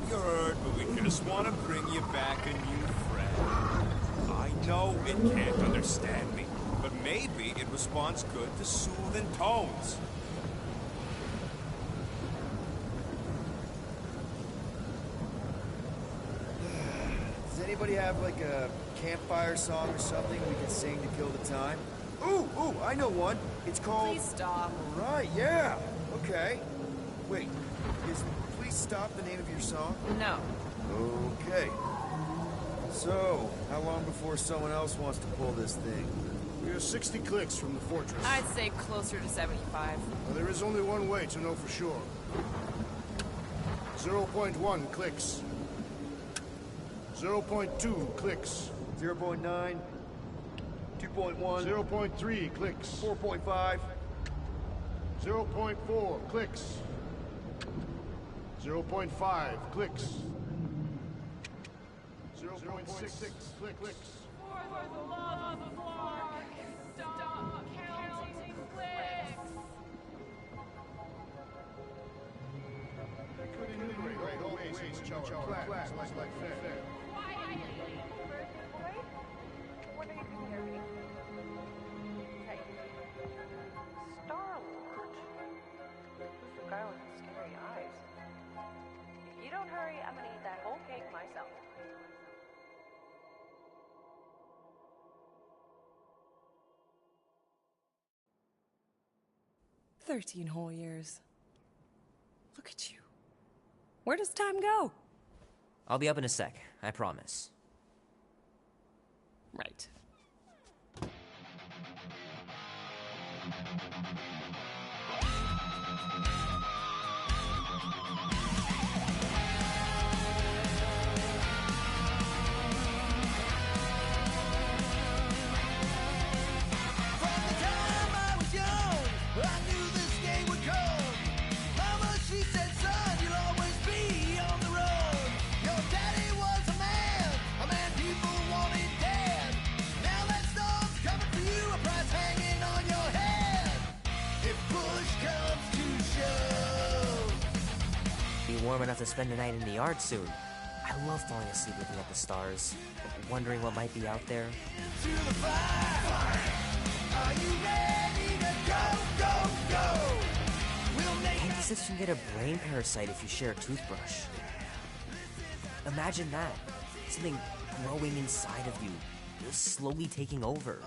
you heard, but we just want to bring you back a new friend. I know it can't understand me, but maybe it responds good to soothing tones. Does anybody have like a campfire song or something we can sing to kill the time? Ooh, I know one. It's called... Please stop. Right, yeah. Okay. Wait, is Please Stop the name of your song? No. Okay. So, how long before someone else wants to pull this thing? We are 60 clicks from the fortress. I'd say closer to 75. Well, there is only one way to know for sure. 0.1 clicks. 0.2 clicks. 0.9, 2.1, 0.3 clicks. 4.5. 0.4 clicks. 0.5 clicks. 0.6 clicks. For the love of Clark, stop counting clicks. We could enumerate all ways in which our class like fair. What are you comparing? Hey. Star-Lord. Who's the guy with the scary eyes? If you don't hurry, I'm gonna eat that whole cake myself. "13 whole years. Look at you. Where does time go?" I'll be up in a sec, I promise. Right. Warm enough to spend the night in the yard soon. I love falling asleep looking at the stars, wondering what might be out there. Andy says you can get a brain parasite if you share a toothbrush. Imagine that. Something growing inside of you, slowly taking over.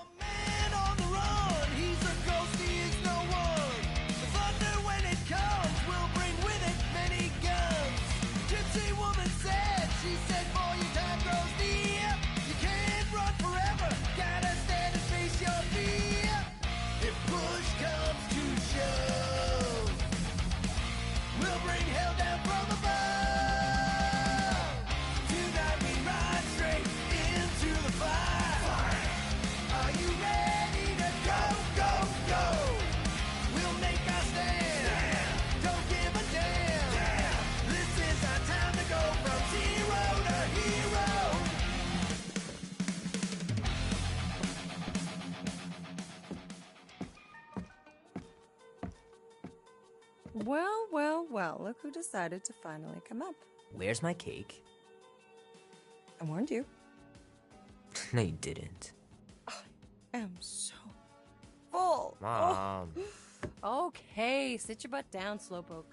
Well, look who decided to finally come up. Where's my cake? I warned you. No, you didn't. I am so full. Mom. Oh. Okay, sit your butt down, Slowpoke.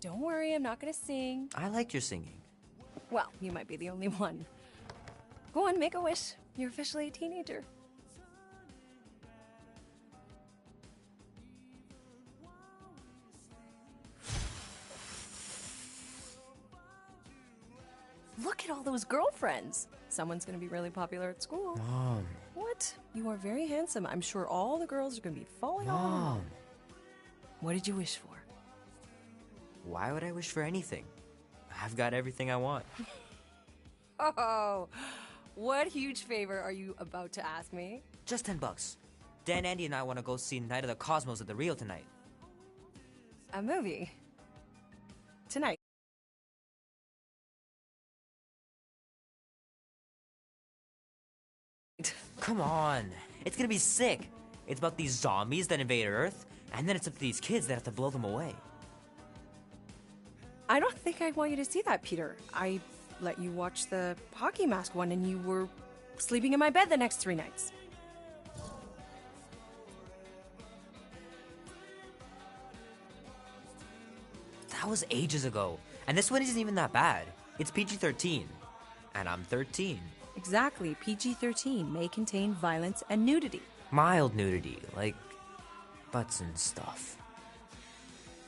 Don't worry, I'm not gonna sing. I liked your singing. Well, you might be the only one. Go on, make a wish. You're officially a teenager. Look at all those girlfriends. Someone's gonna be really popular at school. Mom. What? You are very handsome. I'm sure all the girls are gonna be falling on Mom. you. What did you wish for? Why would I wish for anything? I've got everything I want. Oh, what huge favor are you about to ask me? Just $10. Dan, Andy, and I want to go see Night of the Cosmos at the Rio tonight. A movie? Tonight? Come on. It's gonna be sick. It's about these zombies that invade Earth, and then it's up to these kids that have to blow them away. I don't think I want you to see that, Peter. I let you watch the hockey mask one and you were sleeping in my bed the next 3 nights. That was ages ago. And this one isn't even that bad. It's PG-13. And I'm 13. Exactly. PG-13 may contain violence and nudity. Mild nudity, like butts and stuff.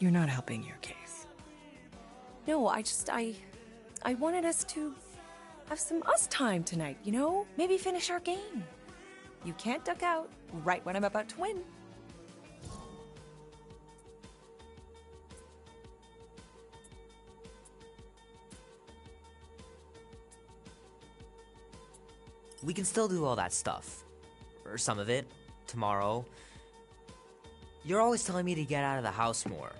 You're not helping your case. No, I wanted us to have some us time tonight, you know? Maybe finish our game. You can't duck out right when I'm about to win. We can still do all that stuff. Or some of it. Tomorrow. You're always telling me to get out of the house more.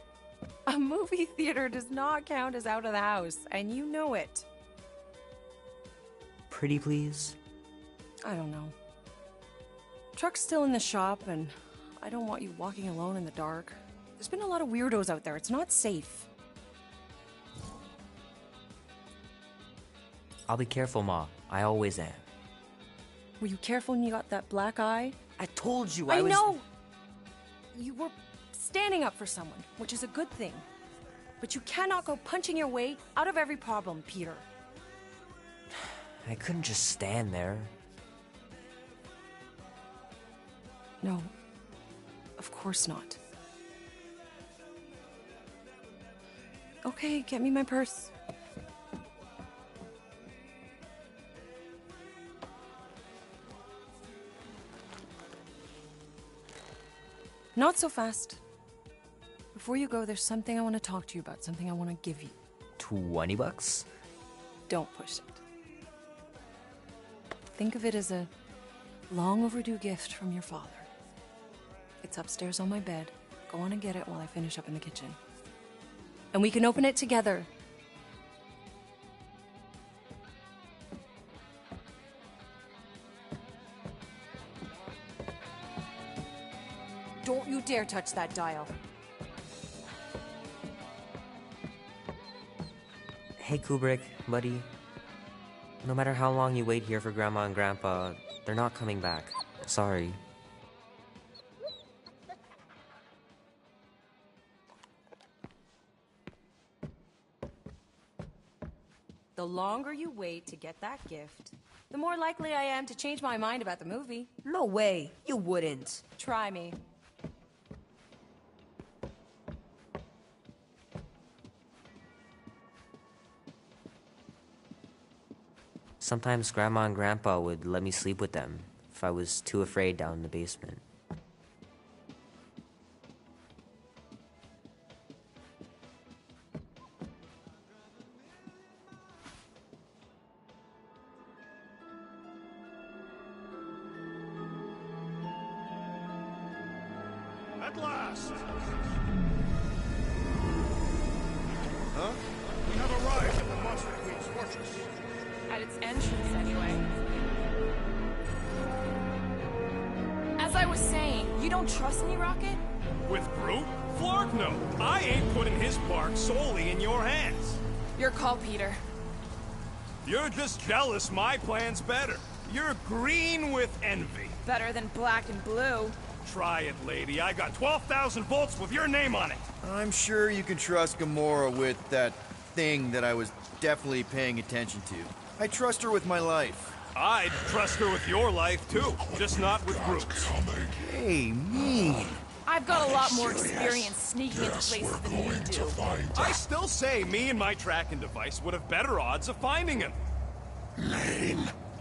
A movie theater does not count as out of the house, and you know it. Pretty please? I don't know. Truck's still in the shop, and I don't want you walking alone in the dark. There's been a lot of weirdos out there. It's not safe. I'll be careful, Ma. I always am. Were you careful when you got that black eye? I told you I was... know! You were standing up for someone, which is a good thing. But you cannot go punching your way out of every problem, Peter. I couldn't just stand there. No. Of course not. Okay, get me my purse. Not so fast. Before you go, there's something I want to talk to you about, something I want to give you. $20? Don't push it. Think of it as a long overdue gift from your father. It's upstairs on my bed. Go on and get it while I finish up in the kitchen. And we can open it together. Don't you dare touch that dial. Hey, Kubrick, buddy. No matter how long you wait here for Grandma and Grandpa, they're not coming back. Sorry. The longer you wait to get that gift, the more likely I am to change my mind about the movie. No way. You wouldn't. Try me. Sometimes Grandma and Grandpa would let me sleep with them if I was too afraid down in the basement. At last! Huh? We have arrived at the Monster Queen's fortress. At its entrance, anyway. As I was saying, you don't trust me, Rocket? With Groot? Flark no. I ain't putting his bark solely in your hands. Your call, Peter. You're just jealous my plan's better. You're green with envy. Better than black and blue. Try it, lady. I got 12,000 volts with your name on it. I'm sure you can trust Gamora with that thing that I was definitely paying attention to. I trust her with my life. I'd trust her with your life, too. Just not with Groot's. Hey, mean. I've got a lot more experience sneaking into places than you do. I still say me and my tracking device would have better odds of finding him.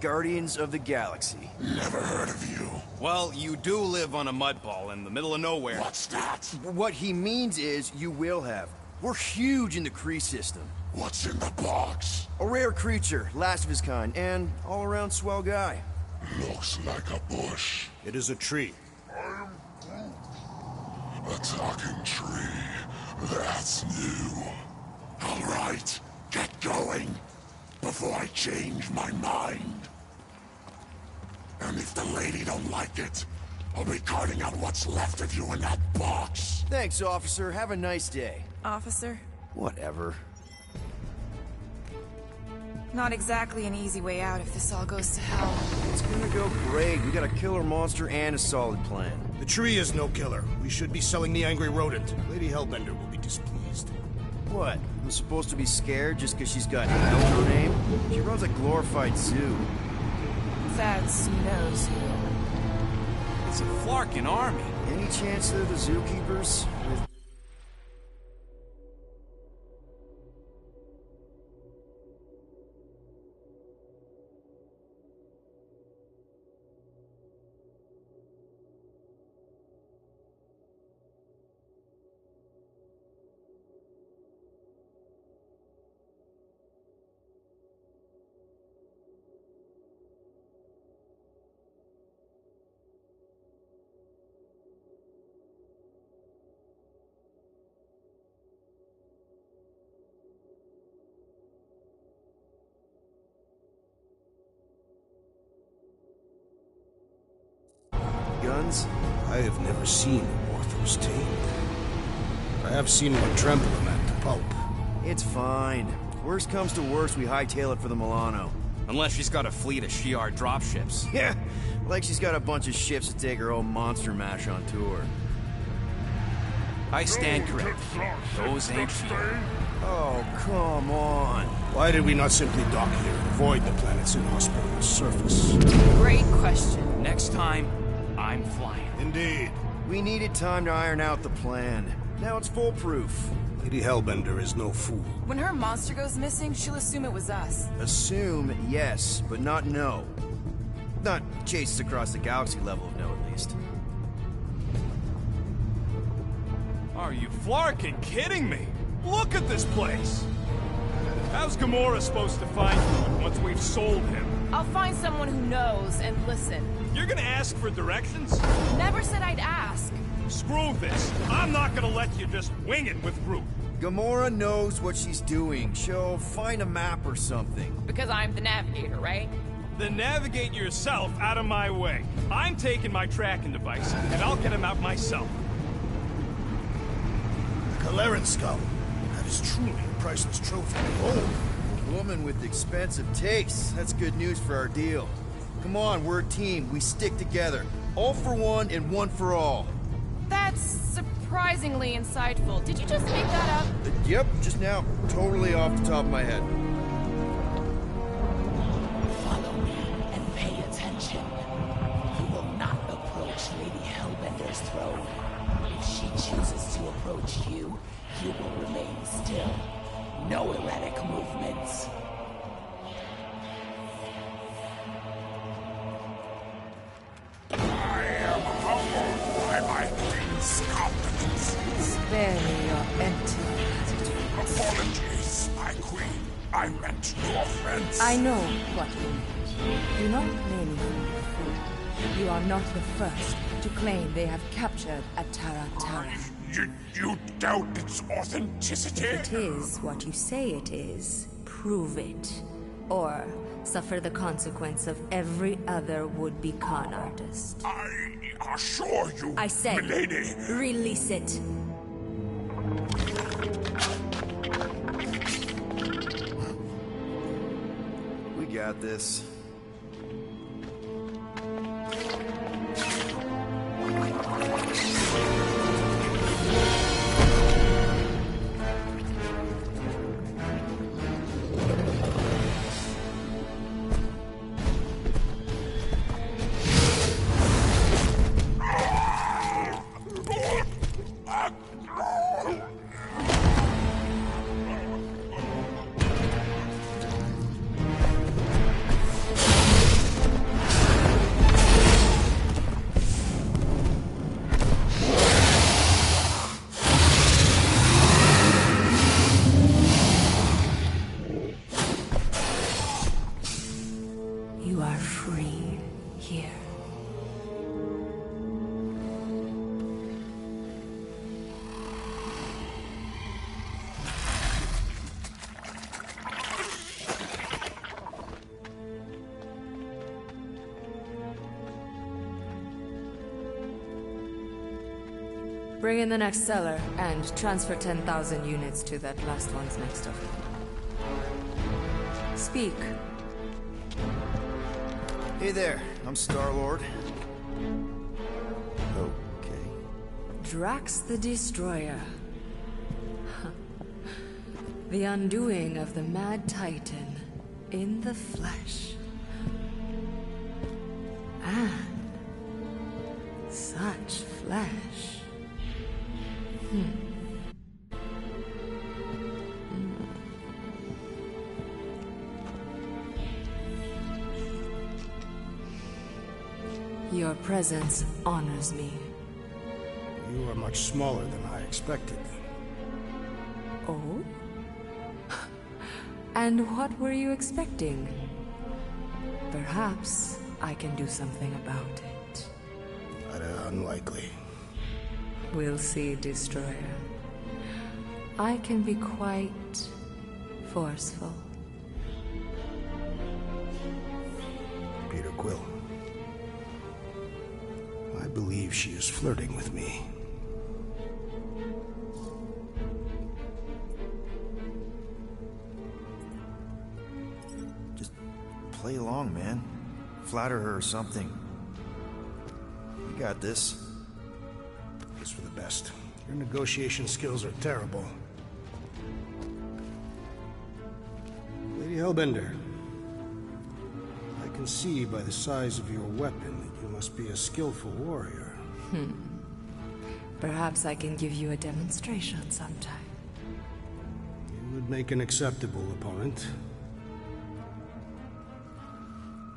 Guardians of the Galaxy. Never heard of you. Well, you do live on a mud ball in the middle of nowhere. What's that? What he means is you will have. We're huge in the Kree system. What's in the box? A rare creature, last of his kind, and all-around swell guy. Looks like a bush. It is a tree. A talking tree. That's new. All right, get going. Before I change my mind. And if the lady don't like it, I'll be carting out what's left of you in that box. Thanks, officer. Have a nice day. Officer? Whatever. Not exactly an easy way out if this all goes to hell. It's gonna go great. We got a killer monster and a solid plan. The tree is no killer. We should be selling the angry rodent. Lady Hellbender will be displeased. What? I'm supposed to be scared just because she's got hell in her name? She runs a glorified zoo. That's knows who. It's a Flarkin army. Any chance they're the zookeepers? With guns? I have never seen a Morthos tamed. I have seen one trample a man to pulp. It's fine. Worst comes to worst, we hightail it for the Milano. Unless she's got a fleet of Shi'ar dropships. Yeah, like she's got a bunch of ships to take her own monster mash on tour. I stand corrected. Those ain't Shi'ar. Oh, come on. Why did we not simply dock here and avoid the planet's inhospitable surface? Great question. Next time, I'm flying. Indeed. We needed time to iron out the plan. Now it's foolproof. Lady Hellbender is no fool. When her monster goes missing, she'll assume it was us. Assume yes, but not no. Not chase us across the galaxy level of no, at least. Are you Flarkin kidding me? Look at this place! How's Gamora supposed to find food once we've sold him? I'll find someone who knows and listen. You're gonna ask for directions? Never said I'd ask. Screw this. I'm not gonna let you just wing it with Groot. Gamora knows what she's doing. She'll find a map or something. Because I'm the navigator, right? Then navigate yourself out of my way. I'm taking my tracking device, and I'll get him out myself. Kaleran skull. That is truly a priceless trophy. Oh, Woman with expensive tastes. That's good news for our deal. Come on, we're a team. We stick together. All for one and one for all. That's surprisingly insightful. Did you just make that up? Yep, just now. Totally off the top of my head. Follow me and pay attention. You will not approach Lady Hellbender's throne. If she chooses to approach you, you will remain still. No erratic movements. I am humbled by my queen's competence. Spare me your empty attitude. Apologies, my queen. I meant no offense. I know what you meant. Do not play me for a fool. You are not the first to claim they have captured Atara Tara. You doubt its authenticity? If it is what you say it is, prove it. Or suffer the consequence of every other would-be con artist. I assure you, I said, milady. Release it. We got this. Bring in the next seller and transfer 10,000 units to that last one's next of it. Speak. Hey there, I'm Star-Lord. Okay. Drax the Destroyer. The undoing of the Mad Titan in the flesh. And such flesh. Your presence honors me. You are much smaller than I expected. Oh? And what were you expecting? Perhaps I can do something about it. Unlikely. We'll see, Destroyer. I can be quite forceful. Peter Quill. I believe she is flirting with me. Just play along, man. Flatter her or something. You got this. It's for the best. Your negotiation skills are terrible. Lady Hellbender, I can see by the size of your weapon that you must be a skillful warrior. Perhaps I can give you a demonstration sometime. You would make an acceptable opponent.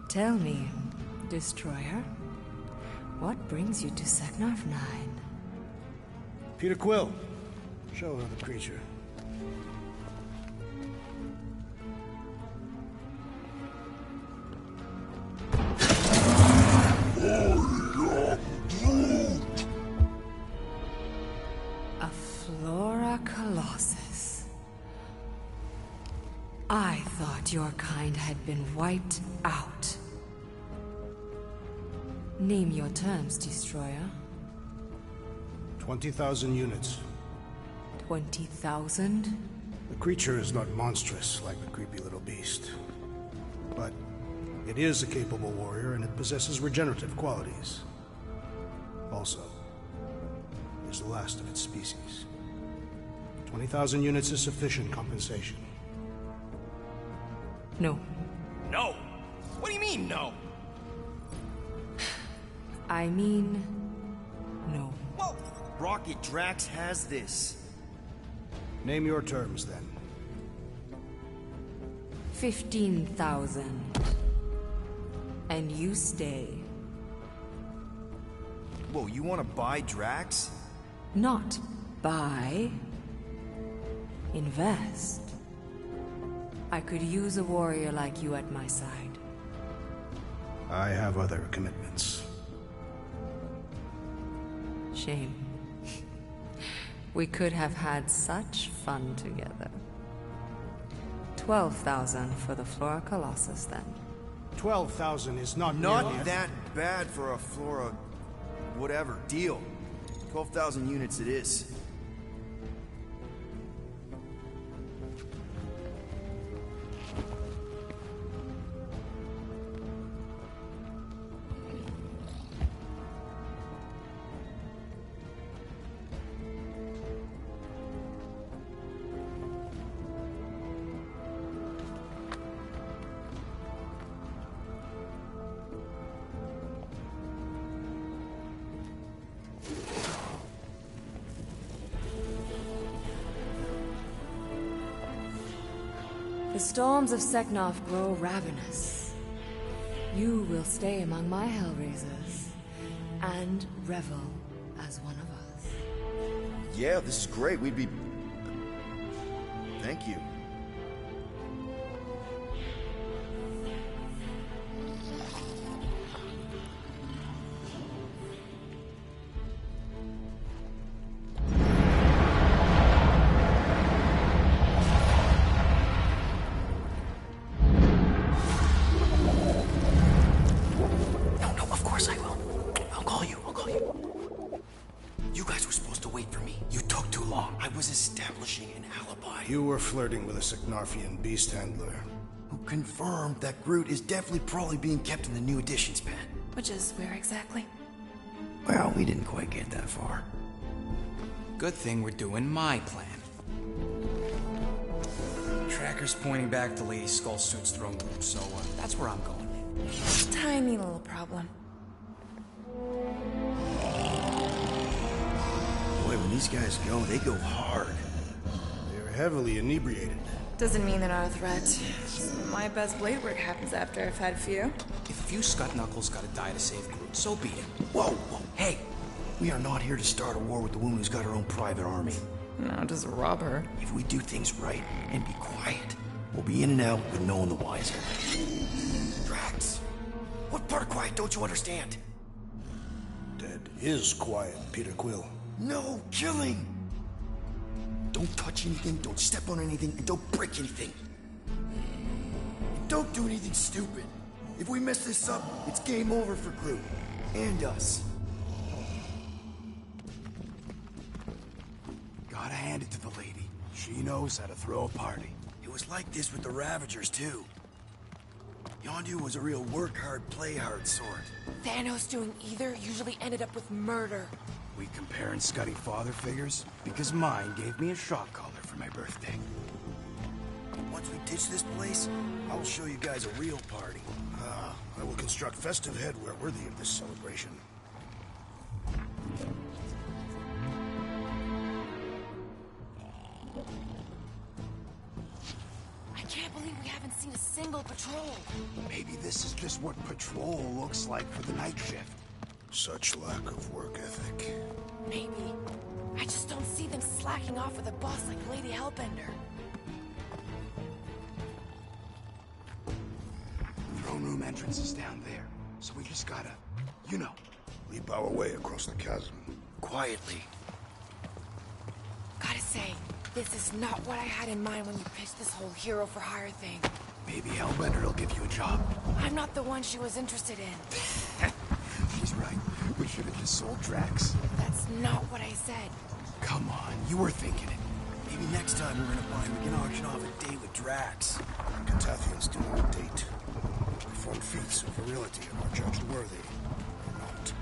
Tell me, Destroyer, what brings you to Seknarf 9? Peter Quill, show her the creature. A Flora Colossus. I thought your kind had been wiped out. Name your terms, Destroyer. 20,000 units. 20,000? The creature is not monstrous like the creepy little beast. But it is a capable warrior and it possesses regenerative qualities. Also, it is the last of its species. 20,000 units is sufficient compensation. No. No! What do you mean, no? I mean, no. Whoa! Rocket Drax has this. Name your terms, then. 15,000. And you stay. Whoa, you want to buy Drax? Not buy. Invest. I could use a warrior like you at my side. I have other commitments. Shame. We could have had such fun together. 12,000 for the Flora Colossus, then. 12,000 is not Not nearly that bad for a Flora... whatever. Deal. 12,000 units it is. The storms of Seknarf grow ravenous. You will stay among my Hellraisers and revel as one of us. Yeah, this is great. We'd be... Thank you. You guys were supposed to wait for me. You took too long. I was establishing an alibi. You were flirting with a Seknarfian beast handler. Who confirmed that Groot is definitely probably being kept in the new editions pen. Which is where exactly? Well, we didn't quite get that far. Good thing we're doing my plan. Tracker's pointing back to Lady Skullsuit's throne room, so that's where I'm going. Tiny little problem. Boy, when these guys go, they go hard. They're heavily inebriated. Doesn't mean they're not a threat. My best blade work happens after I've had a few. If a few Scott Knuckles gotta die to save Groot, so be it. Whoa, whoa, hey! We are not here to start a war with the woman who's got her own private army. No, just rob her. If we do things right and be quiet, we'll be in and out with no one the wiser. Drax, what part of quiet don't you understand? Dead is quiet, Peter Quill. No killing! Don't touch anything, don't step on anything, and don't break anything. And don't do anything stupid. If we mess this up, it's game over for Groot. And us. Gotta hand it to the lady. She knows how to throw a party. It was like this with the Ravagers, too. Yondu was a real work-hard, play-hard sort. Thanos doing either usually ended up with murder. We comparing Scuddy father figures? Because mine gave me a shock collar for my birthday. Once we ditch this place, I will show you guys a real party. I will construct festive headwear worthy of this celebration. I can't believe we haven't seen a single patrol. Maybe this is just what patrol looks like for the night shift. Such lack of work ethic. Maybe. I just don't see them slacking off with a boss like Lady Hellbender. Throne room entrance is down there, so we just gotta, you know. Leap our way across the chasm. Quietly. Gotta say, this is not what I had in mind when you pitched this whole hero for hire thing. Maybe Hellbender will give you a job. I'm not the one she was interested in. She's right. We should have just sold Drax. That's not what I said. Come on, you were thinking it. Maybe next time we're gonna find we can auction off a date with Drax. Catathians do not date. Perform feats of virility and are judged worthy. Or not.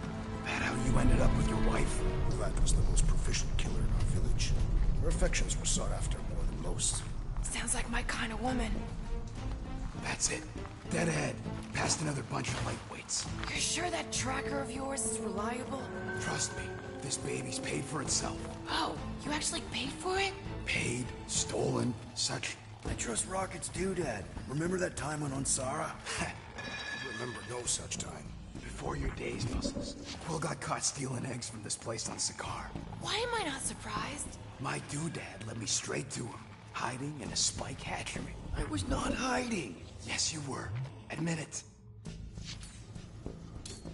That how you ended up with your wife? That was the most proficient killer in our village. Her affections were sought after more than most. Sounds like my kind of woman. That's it. Dead ahead. Past another bunch of lightweights. You're sure that tracker of yours is reliable? Trust me, this baby's paid for itself. Oh, you actually paid for it? Paid, stolen, such. I trust Rocket's doodad. Remember that time on Unsara? Remember no such time. Before your days, Muscles. Quill got caught stealing eggs from this place on Sakaar. Why am I not surprised? My doodad led me straight to him, hiding in a spike hatchery. I was not hiding. Yes, you were. Admit it.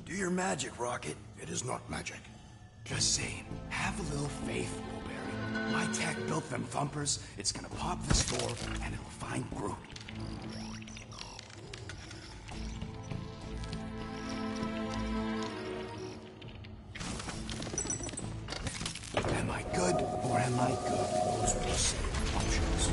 Do your magic, Rocket. It is not magic. Just saying, have a little faith, Woolberry. My tech built them thumpers. It's gonna pop this door, and it'll find Groot. Am I good, or am I good? Those were the same options.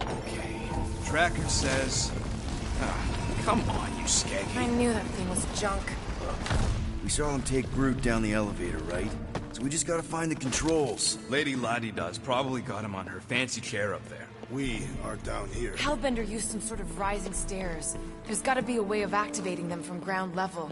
Okay. Tracker says... come on, you skeggy. I knew that thing was junk. We saw him take Groot down the elevator, right? So we just gotta find the controls. Lady Ladi-Da's probably got him on her fancy chair up there. We are down here. Hellbender used some sort of rising stairs. There's gotta be a way of activating them from ground level.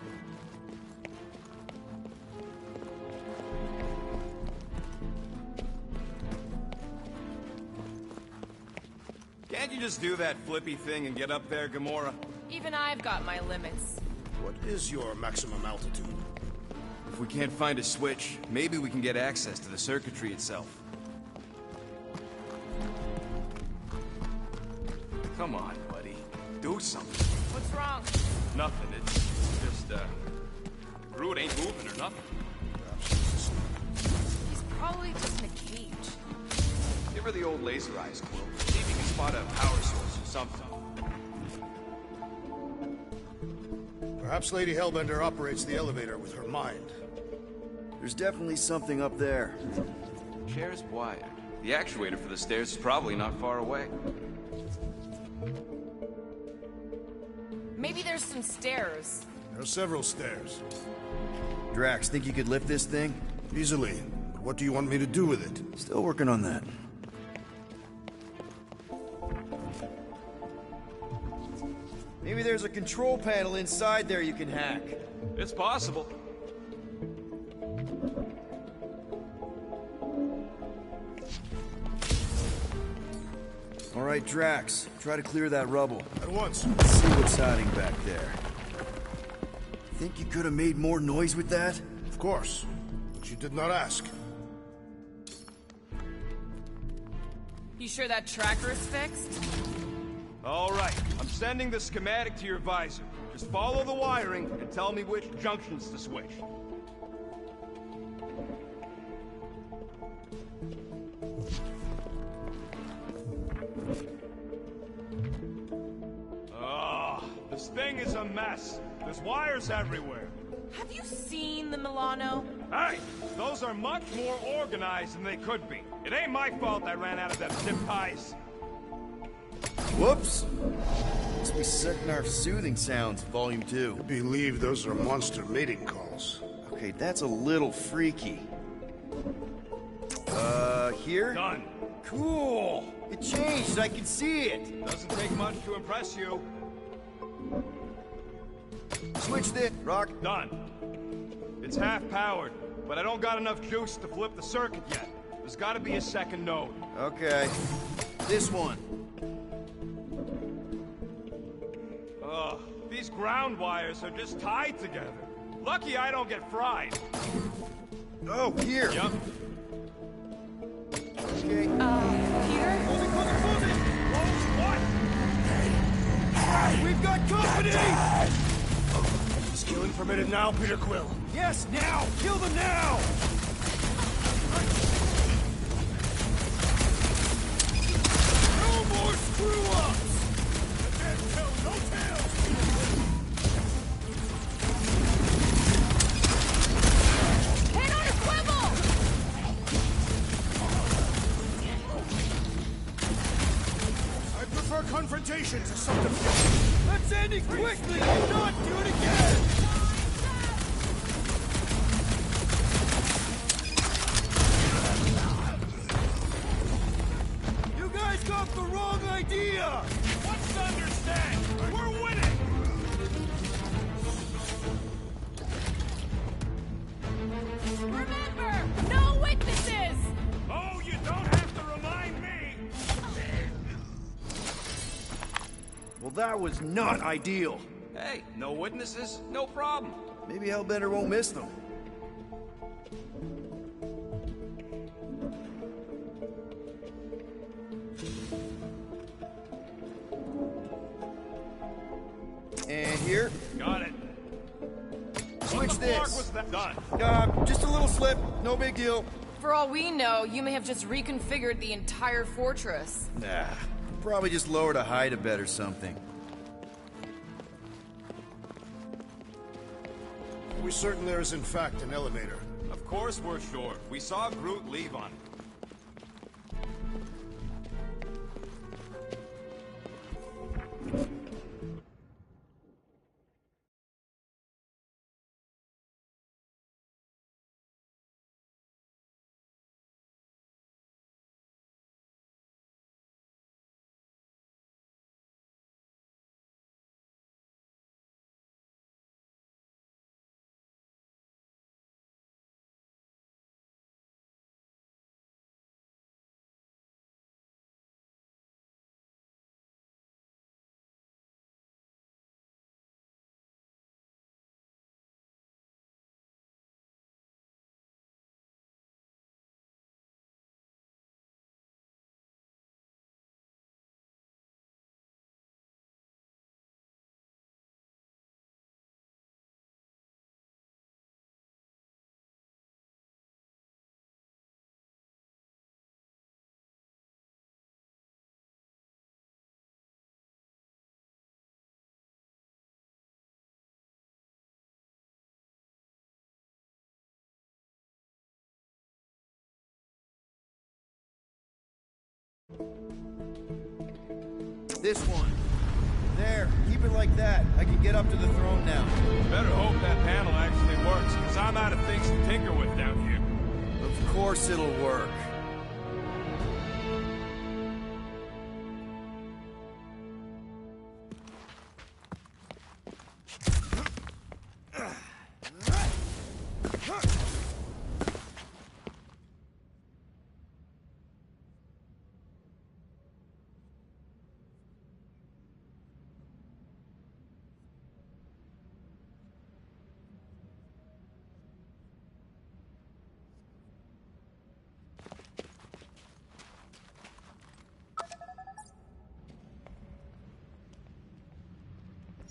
Can't you just do that flippy thing and get up there, Gamora? Even I've got my limits. What is your maximum altitude? If we can't find a switch, maybe we can get access to the circuitry itself. Come on, buddy. Do something. What's wrong? Nothing. It's just, Groot ain't moving or nothing. He's probably just in a cage. Give her the old laser eyes, Quill. See if you can spot a power source or something. Perhaps Lady Hellbender operates the elevator with her mind. There's definitely something up there. Chair's wired. The actuator for the stairs is probably not far away. Maybe there's some stairs. There are several stairs. Drax, think you could lift this thing? Easily. But what do you want me to do with it? Still working on that. Maybe there's a control panel inside there you can hack. It's possible. All right, Drax, try to clear that rubble. At once. Let's see what's hiding back there. Think you could have made more noise with that? Of course. But you did not ask. You sure that tracker's fixed? All right, I'm sending the schematic to your visor. Just follow the wiring and tell me which junctions to switch. This thing is a mess. There's wires everywhere. Have you seen the Milano? Hey, those are much more organized than they could be. It ain't my fault I ran out of them zip ties. Whoops. Must be Seknarf Soothing Sounds, Volume 2. I believe those are monster mating calls. Okay, that's a little freaky. Here? Done. Cool! It changed, I can see it! Doesn't take much to impress you. Switch this, Rock. Done. It's half-powered, but I don't got enough juice to flip the circuit yet. There's gotta be a second node. Okay. This one. Ugh, these ground wires are just tied together. Lucky I don't get fried. Oh, here. Yup. Okay. Peter? Close it! What? We've got company! Is killing permitted now, Peter Quill? Yes, now! Kill them now! No more screw-ups! Dead toe, no tails! Hit on a swivel! I prefer confrontation to subterfuge. Let's end it quickly and not do it again! You guys got the wrong idea! What's to understand? We're winning! Remember, no witnesses! Oh, you don't have to remind me! Well, that was not ideal. Hey, no witnesses? No problem. Maybe Hellbender won't miss them. And here. Got it. Switch What the flark this. was that? Done. Just a little slip. No big deal. For all we know, you may have just reconfigured the entire fortress. Nah. Probably just lowered a hide-a-bed or something. Are we certain there is in fact an elevator? Of course we're sure. We saw Groot leave on it. This one. There, keep it like that. I can get up to the throne now. Better hope that panel actually works, because I'm out of things to tinker with down here. Of course it'll work.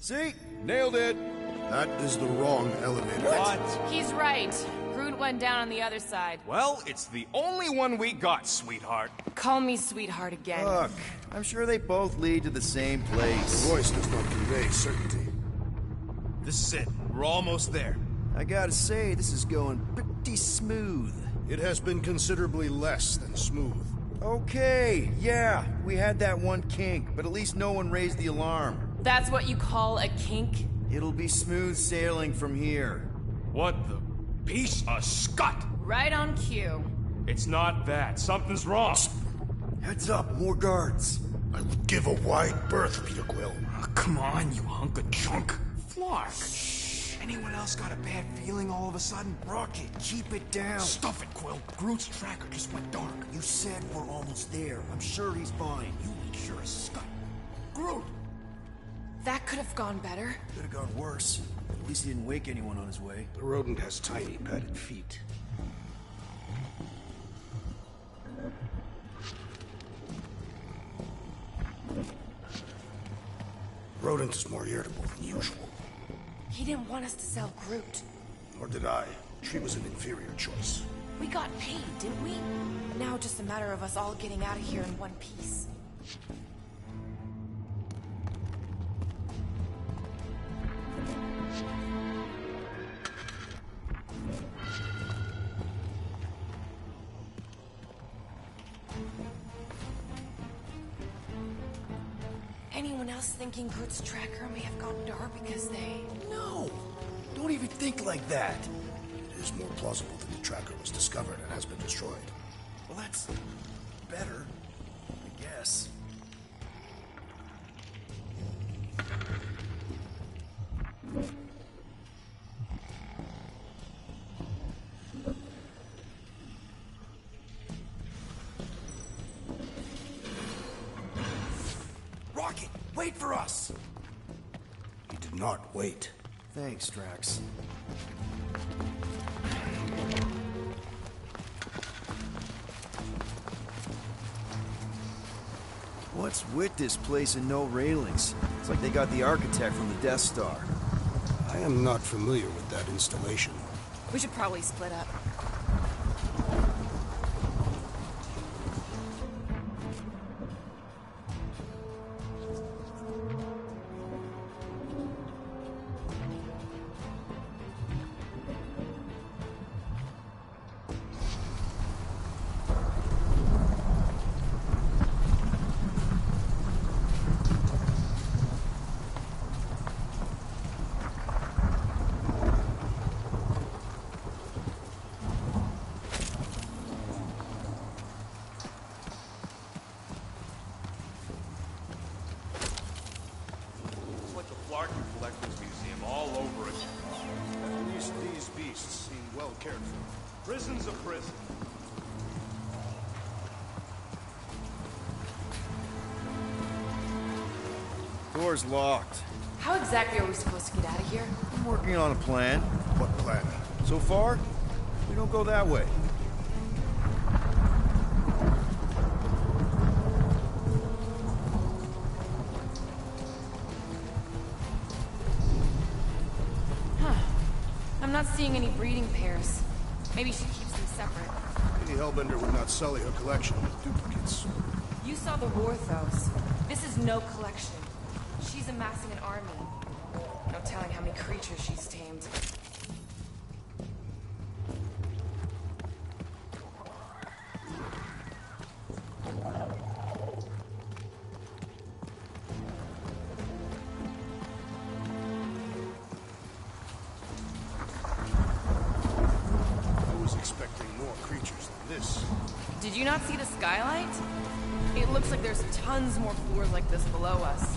See? Nailed it. That is the wrong elevator. What? He's right. Groot went down on the other side. Well, it's the only one we got, sweetheart. Call me sweetheart again. Look, I'm sure they both lead to the same place. The voice does not convey certainty. This is it. We're almost there. I gotta say, this is going pretty smooth. It has been considerably less than smooth. Okay, yeah, we had that one kink, but at least no one raised the alarm. That's what you call a kink? It'll be smooth sailing from here. What the piece of scut? Right on cue. It's not that. Something's wrong. Heads up, more guards. I would give a wide berth, Peter Quill. Oh, come on, you hunk of junk. Flark! Shh. Anyone else got a bad feeling all of a sudden? Rocket, keep it down. Stuff it, Quill. Groot's tracker just went dark. You said we're almost there. I'm sure he's fine. You ain't sure as scut. Groot! That could have gone better. Could have gone worse. At least he didn't wake anyone on his way. The rodent has tiny, padded feet. Rodent is more irritable than usual. He didn't want us to sell Groot. Nor did I. She was an inferior choice. We got paid, didn't we? Now just a matter of us all getting out of here in one piece. Anyone else thinking Groot's tracker may have gone dark because they... No! Don't even think like that! It is more plausible that the tracker was discovered and has been destroyed. Well, that's... better. I guess. Rocket, wait for us! He did not wait. Thanks, Drax. What's with this place and no railings? It's like they got the architect from the Death Star. I am not familiar with that installation. We should probably split up. Prison's a prison. Door's locked. How exactly are we supposed to get out of here? I'm working on a plan. What plan? So far, we don't go that way. I'm not seeing any breeding pairs. Maybe she keeps them separate. Lady Hellbender would not sully her collection with duplicates. You saw the Warthos. This is no collection. She's amassing an army. No telling how many creatures she's tamed. you not see the skylight? It looks like there's tons more floors like this below us.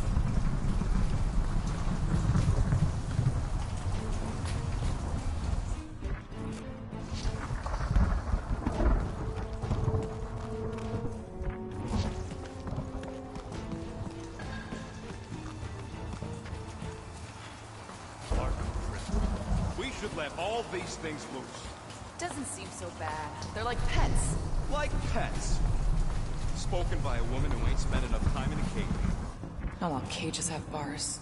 We should let all these things loose. Doesn't seem so bad. They're like pets. Like pets. Spoken by a woman who ain't spent enough time in a cage. Not all cages have bars.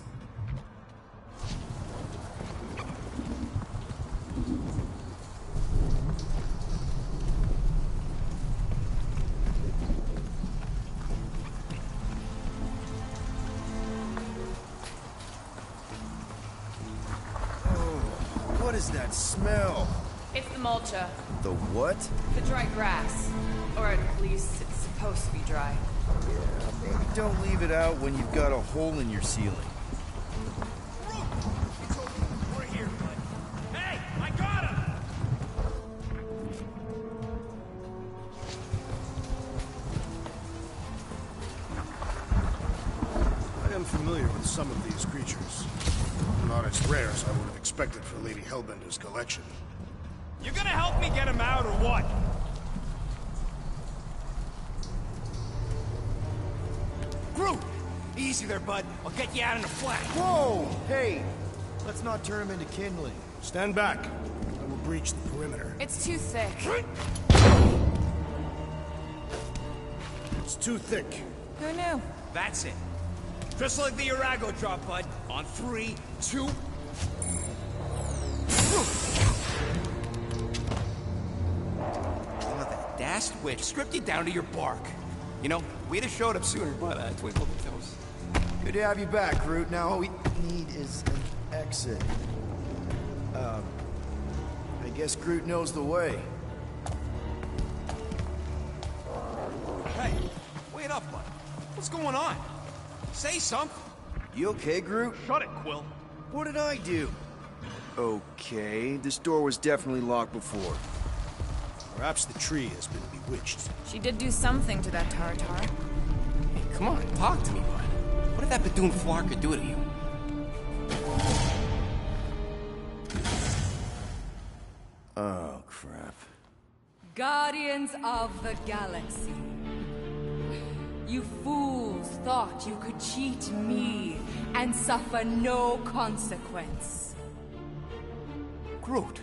What is that smell? It's the mulcha. The what? The dry grass. Or at least it's supposed to be dry. Yeah, maybe don't leave it out when you've got a hole in your ceiling. We're here, bud. Hey, I got him! I am familiar with some of these creatures. Not as rare as I would have expected for Lady Hellbender's collection. You gonna help me get him out or what? Groot! Easy there, bud. I'll get you out in a flash. Whoa! Hey! Let's not turn him into kindling. Stand back. I will breach the perimeter. It's too thick. It's too thick. Who knew? That's it. Just like the Arago drop, bud. On 3, 2... Oh, that dashed witch stripped you down to your bark. You know, we'd have showed up sooner, but twinkle the toes. Good to have you back, Groot. Now all we need is an exit. I guess Groot knows the way. Hey, wait up, bud. What's going on? Say something. You okay, Groot? Shut it, Quill. What did I do? Okay, this door was definitely locked before. Perhaps the tree has been bewitched. She did do something to that Tartar. Hey, come on, talk to me, bud. What did that Badoon Flarka do to you? Oh, crap. Guardians of the Galaxy. You fools thought you could cheat me and suffer no consequence. Groot.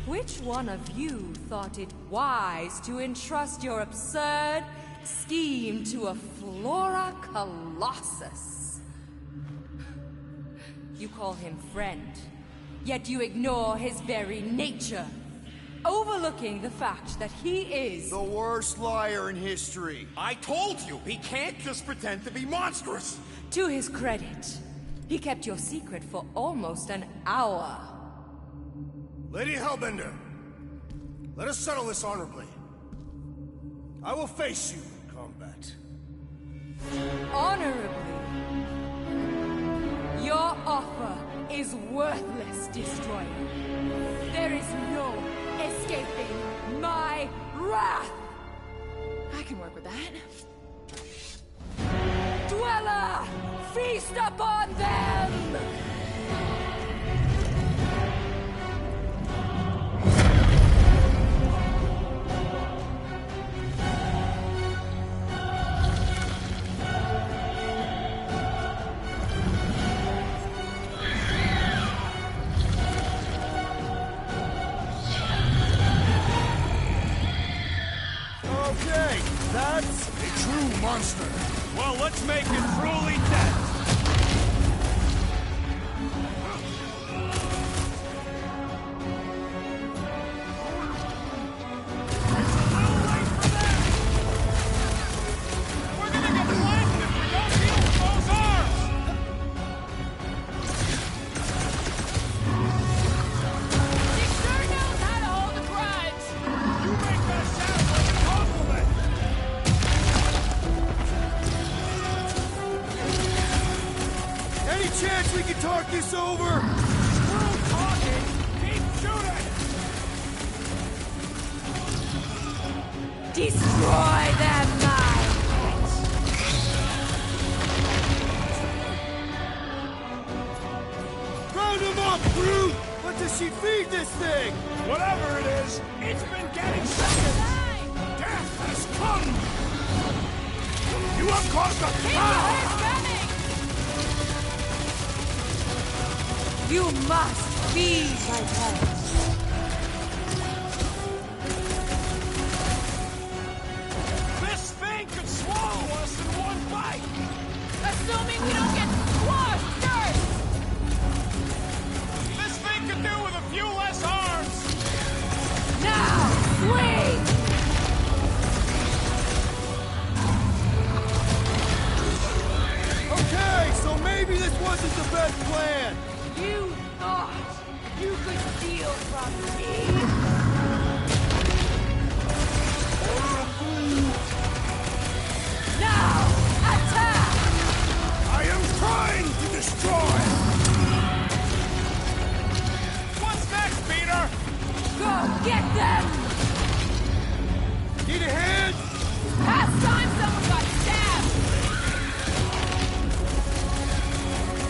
Which one of you thought it wise to entrust your absurd scheme to a Flora Colossus? You call him friend, yet you ignore his very nature, overlooking the fact that he is the worst liar in history. I told you, he can't just pretend to be monstrous. To his credit, he kept your secret for almost an hour. Lady Hellbender, let us settle this honorably. I will face you in combat. Honorably? Your offer is worthless, Destroyer. There is no escaping my wrath! I can work with that. Dweller! Feast upon them! Okay, that's A true monster. Well, let's make it truly dead. chance we can talk this over? Screw talking! Keep shooting! Destroy them, minds! Round him up, brute! What does she feed this thing? Whatever it is, it's been getting seconds! Death has come! You have caused a You must feed my pet. This thing could swallow us in one bite! Assuming we don't get squashed first! This thing could do with a few less arms! Now, swing! Okay, so maybe this wasn't the best plan. You thought you could steal from me? Now, attack! I am trying to destroy! What's next, Peter? Go get them! Need a hand? Past time someone got stabbed!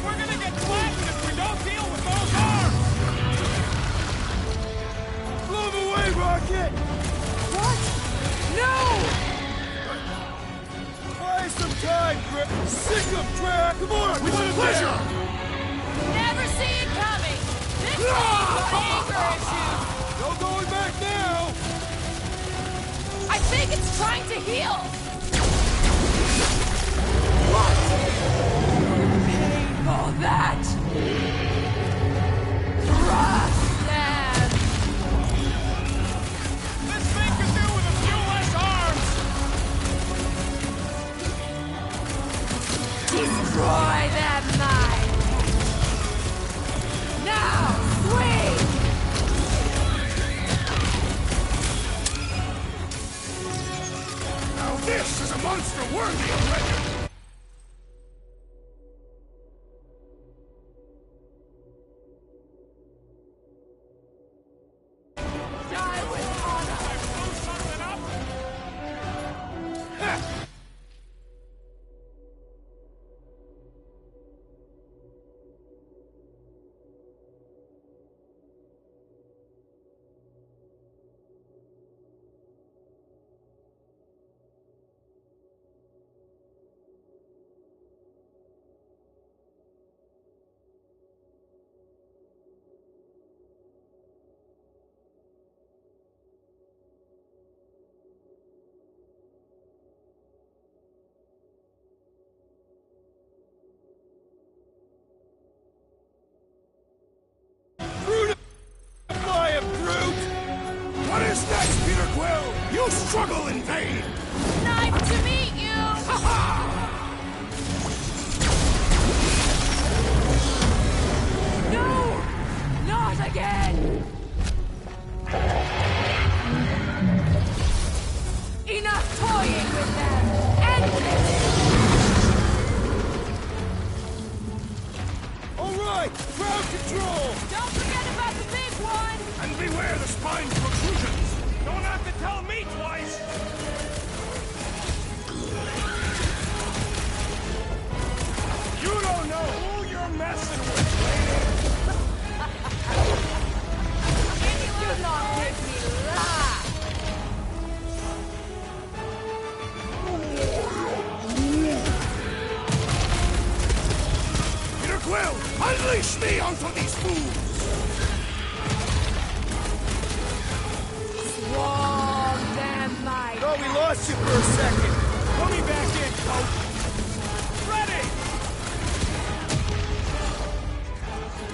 We're gonna get flattened if we don't deal with those arms! Blow them away, Rocket! What? No! Buy some time, Grip. Sick of track. Come on, we want pleasure. Never see it coming! This thing's got anger issues! No going back now. I think it's trying to heal! What? Pay for that! Crush them! This thing could do with a few less arms! Destroy them, mine! Now, swing! Now this is a monster worthy of legend! Die with honor! Blew something up? What is next, Peter Quill? You struggle in vain! Nice to meet you! No! Not again! Enough toying with them! End this! All right, crowd control. Don't forget about the big one! And beware the spine protrusions! Don't have to tell me twice! You don't know who you're messing with, lady! Do not make me laugh! Peter Quill, unleash me onto these fools! Swarm them, my Thought we lost you for a second. Put me back in, coach! Ready!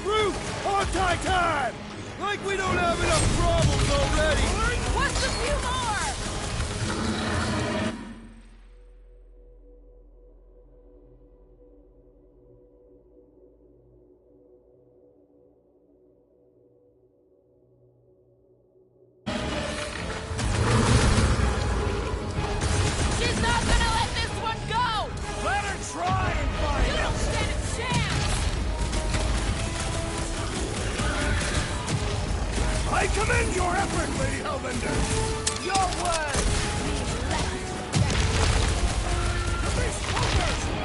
Brute, hog-tie time. Like we don't have enough problems already. What's a few more? She's not gonna let this one go! Let her try and find You don't stand a chance! commend your effort, Lady Hellbender! Your words mean less.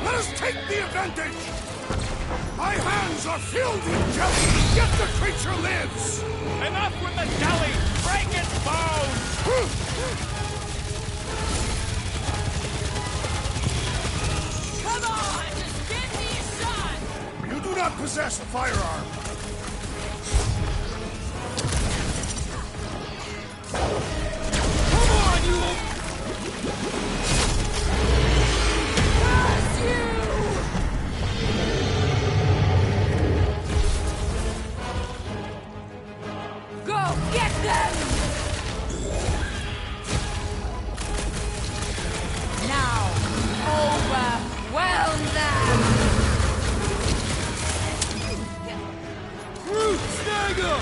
Let us take the advantage! My hands are filled with jelly, yet the creature lives! Enough with the jelly! Break its bones! Come on, just give me a shot! You do not possess a firearm. Come on, you... Curse you! Go get them! Now, overwhelm them! Groot, snag him!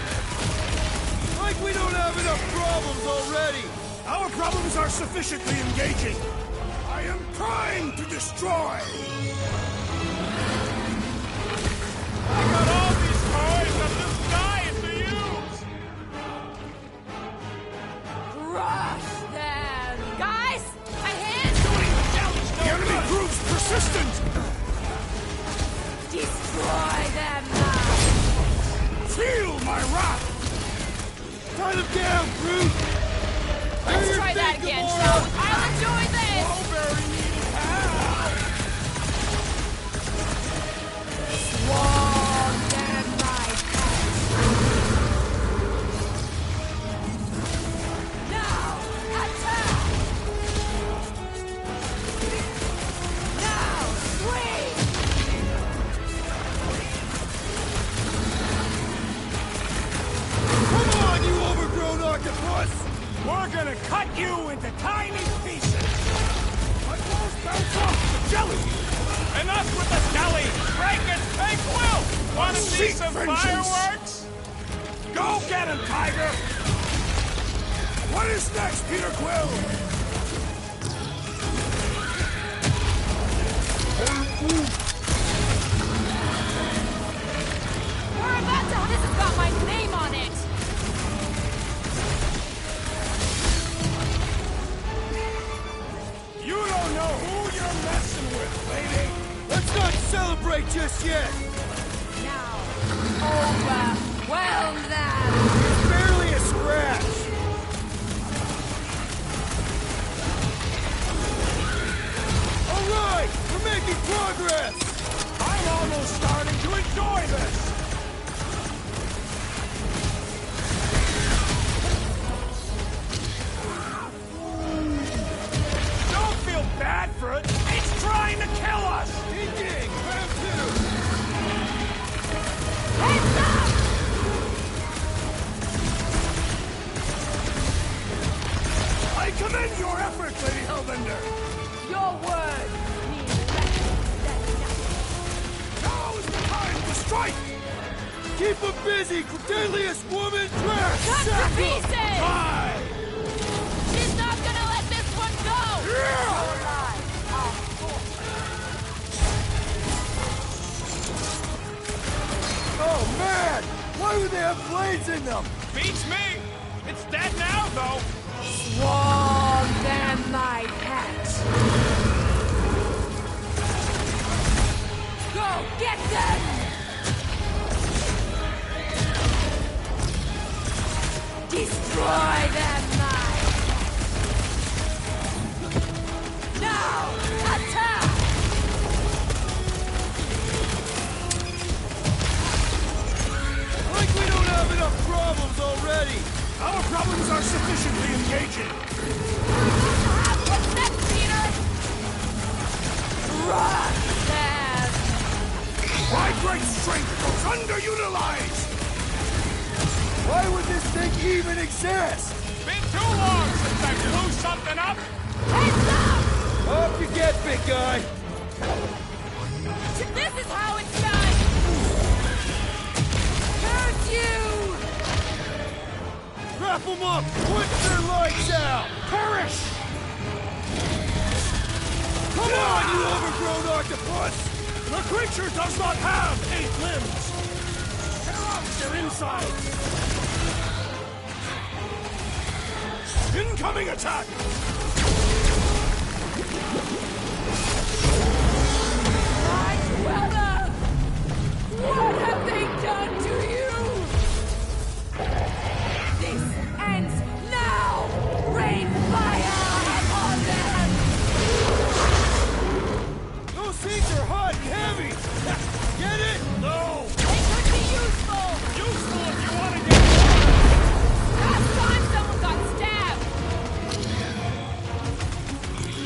Like we don't have enough problems already! Our problems are sufficiently engaging. I am trying to destroy! I got all these toys and this guy is to use! Crush them! Guys, my hands! The enemy proves persistent! Destroy them now! Feel my wrath! Tie them down, Groot! Let's try that again, shall we? I'll enjoy this! Mulberry needed help! Swallow them, my pet! Now, attack! Now, swing! Come on, you overgrown octopus! We're gonna cut you into tiny pieces! My balls bounce off the jelly! Enough with the jelly! Break its pink will! Wanna see Seek some vengeance. fireworks? Go get him, Tiger! What is next, Peter Quill? We're about to... This has got my name on it! You don't know who you're messing with, lady! Let's not celebrate just yet! Now, overwhelm them! It's barely a scratch! Alright! We're making progress! I'm almost starting to enjoy this! Don't feel bad for it! It's trying to kill us! Ding! Round two! Heads up! I commend your effort, Lady Hellbender! Your words mean less than nothing. Now is the time to strike! Keep them busy, deadliest woman trash! Cut to pieces! Die! She's not gonna let this one go! Oh man! Why would they have blades in them? Beats me! It's dead now, though! Swarm them, my pet! Go get them! Destroy them, my... Now, attack! Like we don't have enough problems already! Our problems are sufficiently engaging! What's next, Peter? Crush them! My great strength goes underutilized! Why would this thing even exist? Been too long since I blew something up! Heads up! Off you get, big guy! This is how it's done! Curse you! Wrap them up! Put their lights out! Perish! Come on, you overgrown octopus! The creature does not have 8 limbs! Tear out their insides! Incoming attack! My brother! What have they done to you? This ends now! Rain fire upon them! Those seats are hot and heavy! Get it? No! They could be useful! Useful if you want to get... Last time someone got stabbed!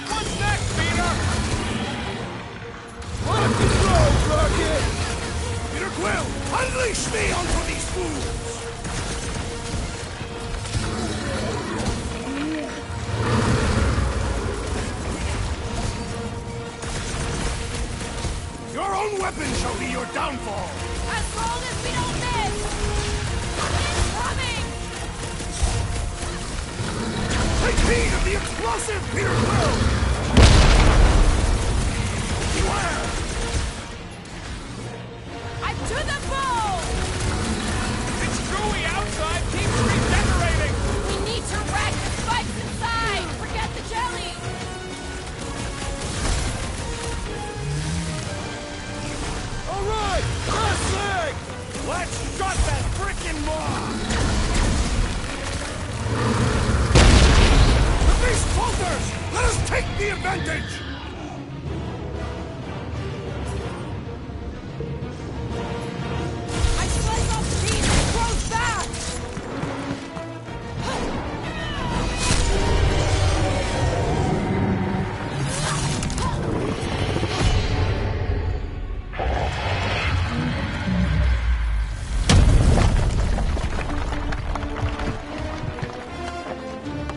What's next, Peter? Rock and roll, Rocket! Peter Quill, unleash me onto these fools! Your own weapon shall be your downfall! As long as we don't miss! Incoming! Take heed of the explosive, Peter Quill! Beware! I'm to the bone! It's gooey outside, keeps regenerating! We need to wreck the spikes inside! Forget the jelly! All right, last leg! Let's shut that frickin' maw! The beast falters! Let us take the advantage! I slice off cheese and it grows back!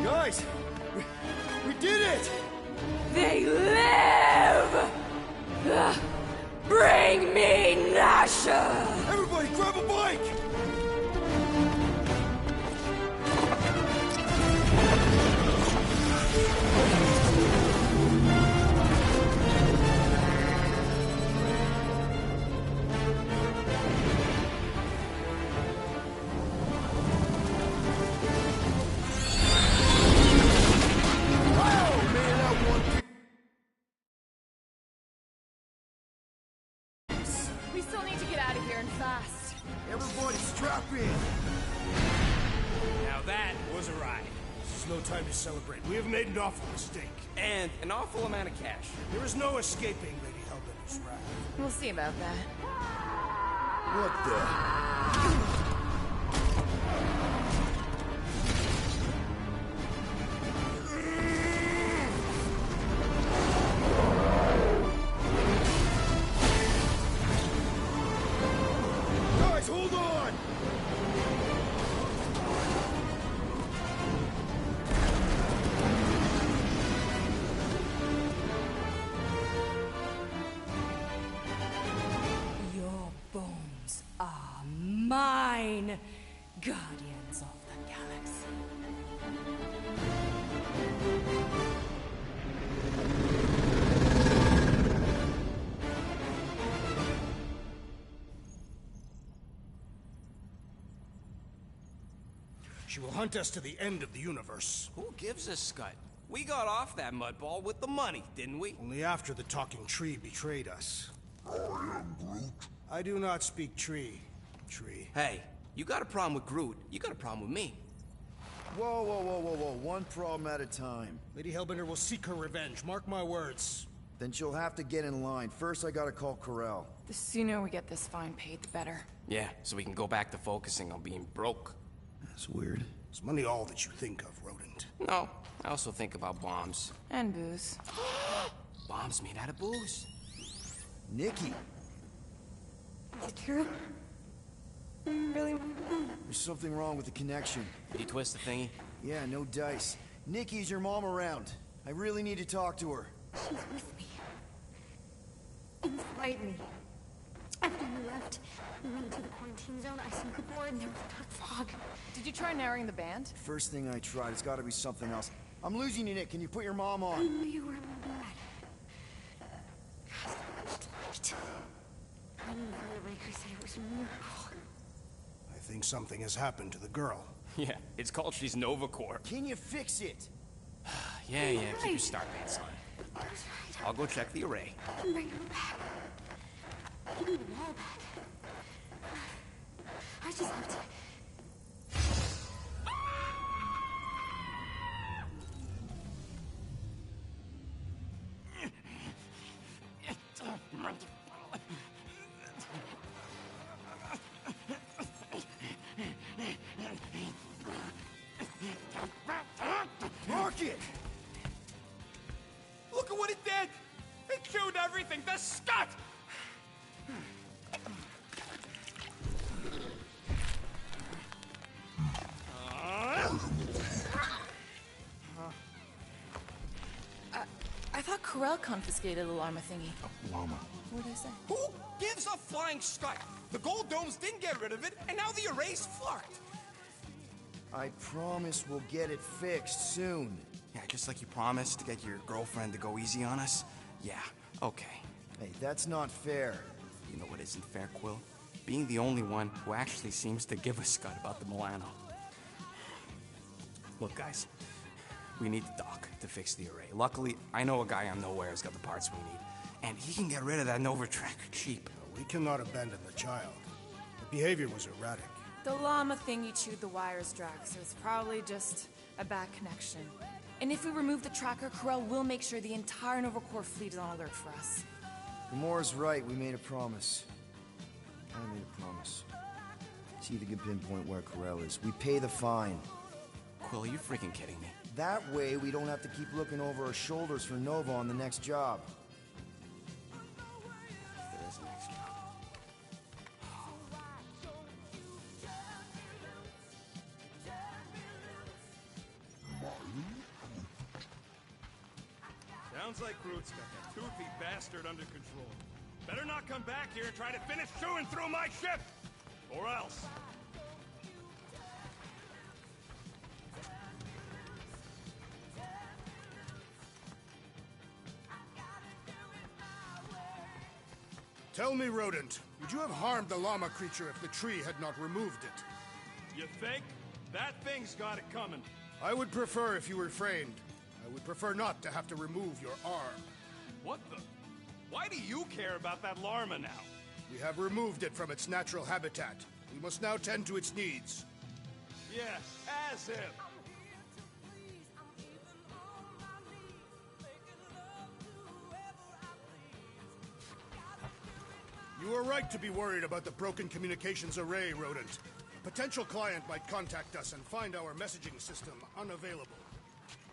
Guys, we did it! They live! Bring me Nasha! Everybody grab a bike! We still need to get out of here and fast. Everybody strap in! Now that was a ride. This is no time to celebrate. We have made an awful mistake. And an awful amount of cash. There is no escaping Lady Hellbender's wrath. We'll see about that. What the? Guys, hold on! Your bones are mine, guardians of the galaxy. She will hunt us to the end of the universe. Who gives a scut? We got off that mudball with the money, didn't we? Only after the talking tree betrayed us. I am Groot. I do not speak tree. Tree. Hey, you got a problem with Groot, you got a problem with me. Whoa, whoa, whoa, whoa, whoa. One problem at a time. Lady Hellbender will seek her revenge. Mark my words. Then she'll have to get in line. First, I gotta call Corel. The sooner we get this fine paid, the better. Yeah, so we can go back to focusing on being broke. That's weird. Is money all that you think of, rodent? No, I also think about bombs. And booze. Bombs made out of booze. Nikki, Is it true? Really? there's something wrong with the connection. Did you twist the thingy? Yeah, no dice. Nikki, is your mom around? I really need to talk to her. She's with me. Inside me. After you left, we went into the quarantine zone. I sunk aboard and there was dark fog. Did you try narrowing the band? First thing I tried, it's gotta be something else. I'm losing you, Nick. Can you put your mom I on? knew you were in bed. Light. I didn't find the breaker said it was a miracle. I think something has happened to the girl. Yeah, it's called she's Nova Corps. Can you fix it? Yeah, keep your star pants on. I'll go check the array. Bring her back. You need them all back. I just have to... Rocket! Look at what it did! It chewed everything! The scut! I thought Corel confiscated the llama thingy. Llama. What did I say? Who gives a flying scut? The gold domes didn't get rid of it, and now the array's fucked! I promise we'll get it fixed soon. Yeah, just like you promised to get your girlfriend to go easy on us? Yeah, okay. Hey, that's not fair. You know what isn't fair, Quill? Being the only one who actually seems to give a scut about the Milano. Look, guys, we need the doc to fix the array. Luckily, I know a guy on Nowhere has got the parts we need, and he can get rid of that Nova Tracker cheap. We cannot abandon the child. The behavior was erratic. The llama thingy chewed the wires, Drax, so it's probably just a bad connection. And if we remove the tracker, Corel will make sure the entire Nova Corps fleet is on alert for us. Gamora's right, we made a promise. I made a promise. See if you can pinpoint where Corel is. We pay the fine. Quill, are you freaking kidding me? That way, we don't have to keep looking over our shoulders for Nova on the next job. There is a next job. Sounds like Groot's got that toothy bastard under control. Better not come back here and try to finish chewing through my ship! Or else. Tell me, Rodent, would you have harmed the llama creature if the tree had not removed it? You think? That thing's got it coming. I would prefer if you refrained. I would prefer not to have to remove your arm. What the? Why do you care about that llama now? We have removed it from its natural habitat. We must now tend to its needs. Yes, as if. You are right to be worried about the broken communications array, Rodent. A potential client might contact us and find our messaging system unavailable.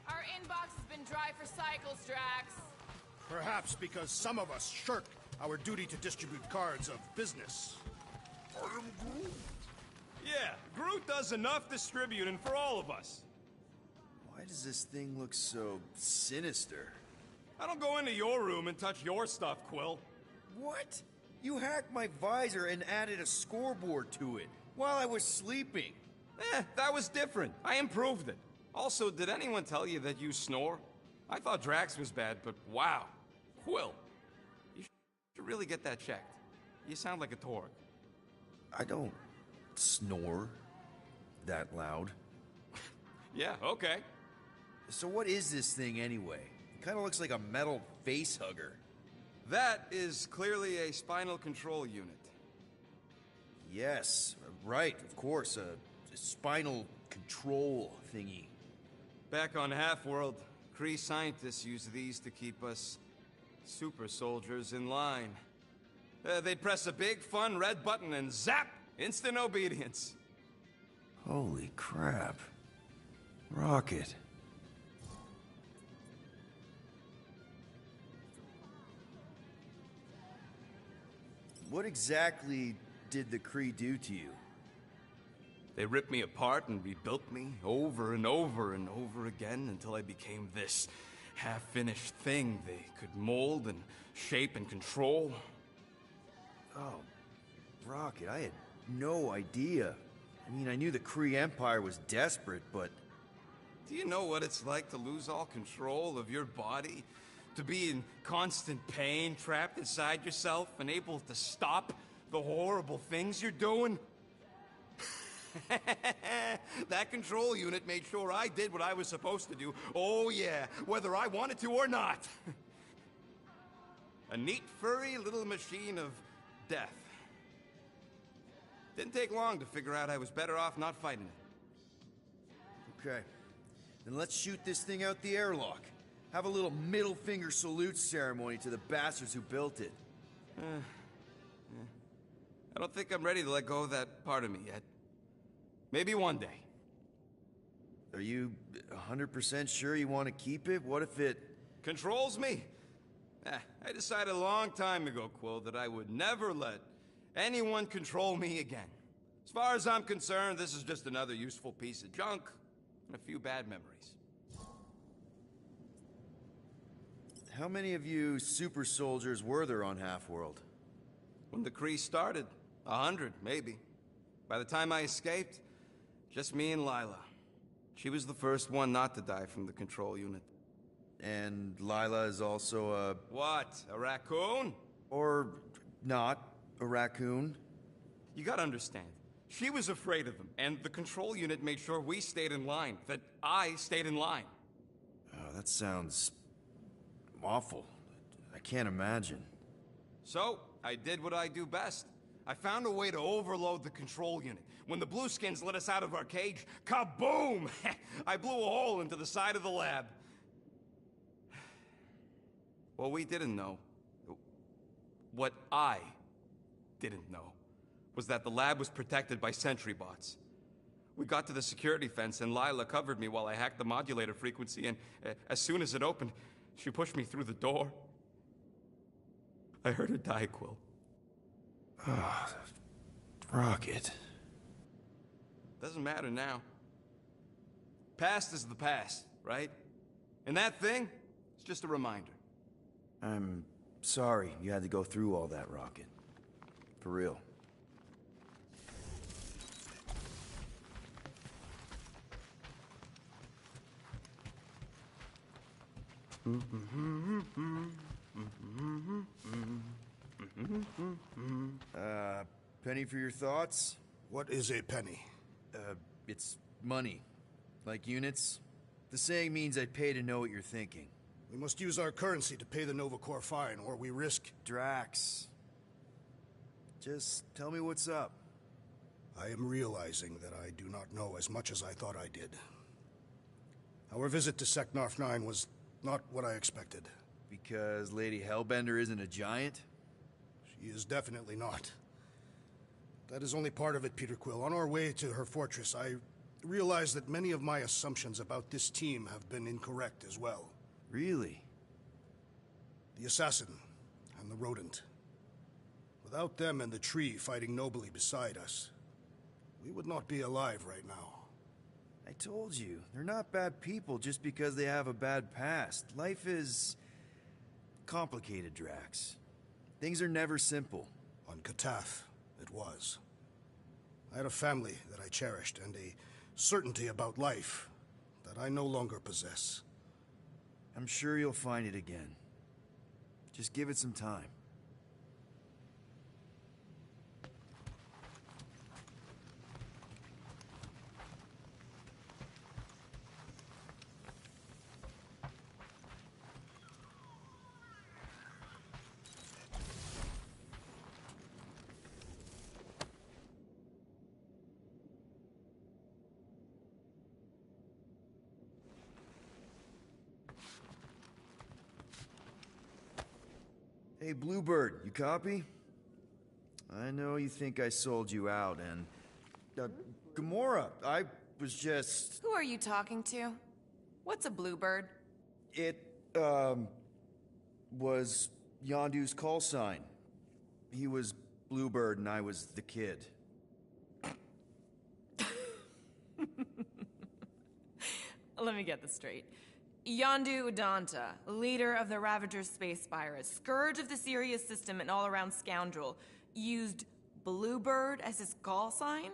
Our inbox has been dry for cycles, Drax. Perhaps because some of us shirk our duty to distribute cards of business. Yeah, Groot does enough distributing for all of us. Why does this thing look so sinister? I don't go into your room and touch your stuff, Quill. What? You hacked my visor and added a scoreboard to it while I was sleeping. That was different. I improved it. Also, did anyone tell you that you snore? I thought Drax was bad, but wow. Quill, you should really get that checked. You sound like a Torg. I don't snore that loud. Yeah, okay. So what is this thing anyway? It kind of looks like a metal face hugger. That is clearly a spinal control unit. Yes, right, of course, a spinal control thingy. Back on Half-World, Kree scientists use these to keep us super soldiers in line. They'd press a big, fun red button and zap! Instant obedience. Holy crap. Rocket. What exactly did the Kree do to you? They ripped me apart and rebuilt me over and over and over again until I became this half-finished thing they could mold and shape and control. Oh, Rocket, I had no idea. I mean, I knew the Kree Empire was desperate, but... Do you know what it's like to lose all control of your body? To be in constant pain, trapped inside yourself, unable to stop the horrible things you're doing? That control unit made sure I did what I was supposed to do. Oh yeah, whether I wanted to or not. A neat, furry little machine of death. Didn't take long to figure out I was better off not fighting it. Okay. Then let's shoot this thing out the airlock. Have a little middle finger salute ceremony to the bastards who built it. I don't think I'm ready to let go of that part of me yet. Maybe one day. Are you 100% sure you want to keep it? What if it... Controls me? I decided a long time ago, Quill, that I would never let anyone control me again. As far as I'm concerned, this is just another useful piece of junk and a few bad memories. How many of you super soldiers were there on Half-World? When the Kree started, 100, maybe. By the time I escaped, just me and Lila. She was the first one not to die from the control unit. And Lila is also a... What? A raccoon? Or not a raccoon? You gotta understand. She was afraid of them, and the control unit made sure we stayed in line. That I stayed in line. Oh, that sounds... awful. I can't imagine. So, I did what I do best. I found a way to overload the control unit. When the Blueskins let us out of our cage, kaboom! I blew a hole into the side of the lab. What we didn't know, what I didn't know, was that the lab was protected by sentry bots. We got to the security fence and Lila covered me while I hacked the modulator frequency, and as soon as it opened, she pushed me through the door. I heard her die, Quill. Ah, Rocket. Doesn't matter now. Past is the past, right? And that thing, it's just a reminder. I'm sorry you had to go through all that, Rocket. For real. Penny for your thoughts? What is a penny? It's money. Like units. The saying means I pay to know what you're thinking. We must use our currency to pay the Nova Corps fine, or we risk... Drax. Just tell me what's up. I am realizing that I do not know as much as I thought I did. Our visit to Seknarf 9 was not what I expected. Because Lady Hellbender isn't a giant? She is definitely not. That is only part of it, Peter Quill. On our way to her fortress, I realized that many of my assumptions about this team have been incorrect as well. Really? The assassin and the rodent. Without them and the tree fighting nobly beside us, we would not be alive right now. I told you, they're not bad people just because they have a bad past. Life is... complicated, Drax. Things are never simple. On Katath, it was. I had a family that I cherished, and a certainty about life that I no longer possess. I'm sure you'll find it again. Just give it some time. Hey, Bluebird, you copy? I know you think I sold you out, and... Gamora, I was just... Who are you talking to? What's a bluebird? It, was Yondu's call sign. He was Bluebird and I was the kid. Let me get this straight. Yondu Udonta, leader of the Ravager's space virus, scourge of the Sirius system and all-around scoundrel, used Bluebird as his call sign?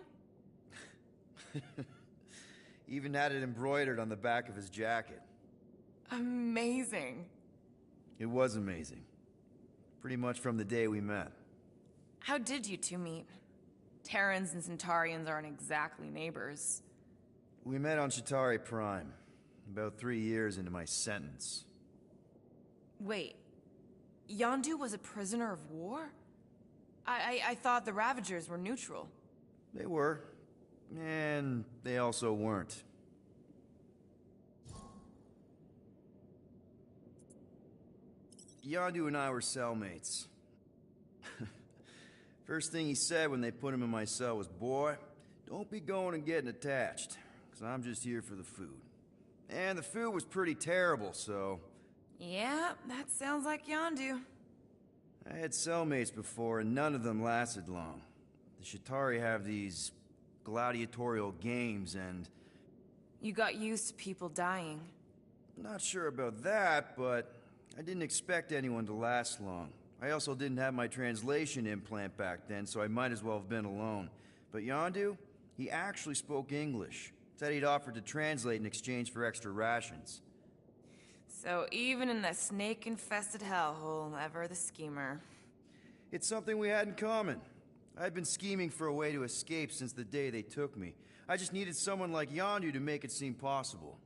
Even had it embroidered on the back of his jacket. Amazing. It was amazing. Pretty much from the day we met. How did you two meet? Terrans and Centaurians aren't exactly neighbors. We met on Chitauri Prime, about 3 years into my sentence. Wait, Yondu was a prisoner of war? I thought the Ravagers were neutral. They were, and they also weren't. Yondu and I were cellmates. First thing he said when they put him in my cell was, "Boy, don't be going and getting attached, because I'm just here for the food." And the food was pretty terrible, so... Yeah, that sounds like Yondu. I had cellmates before, and none of them lasted long. The Chitauri have these gladiatorial games, and... You got used to people dying. Not sure about that, but I didn't expect anyone to last long. I also didn't have my translation implant back then, so I might as well have been alone. But Yondu, he actually spoke English. Said he'd offered to translate in exchange for extra rations. So even in the snake-infested hellhole, ever the schemer. It's something we had in common. I'd been scheming for a way to escape since the day they took me. I just needed someone like Yondu to make it seem possible.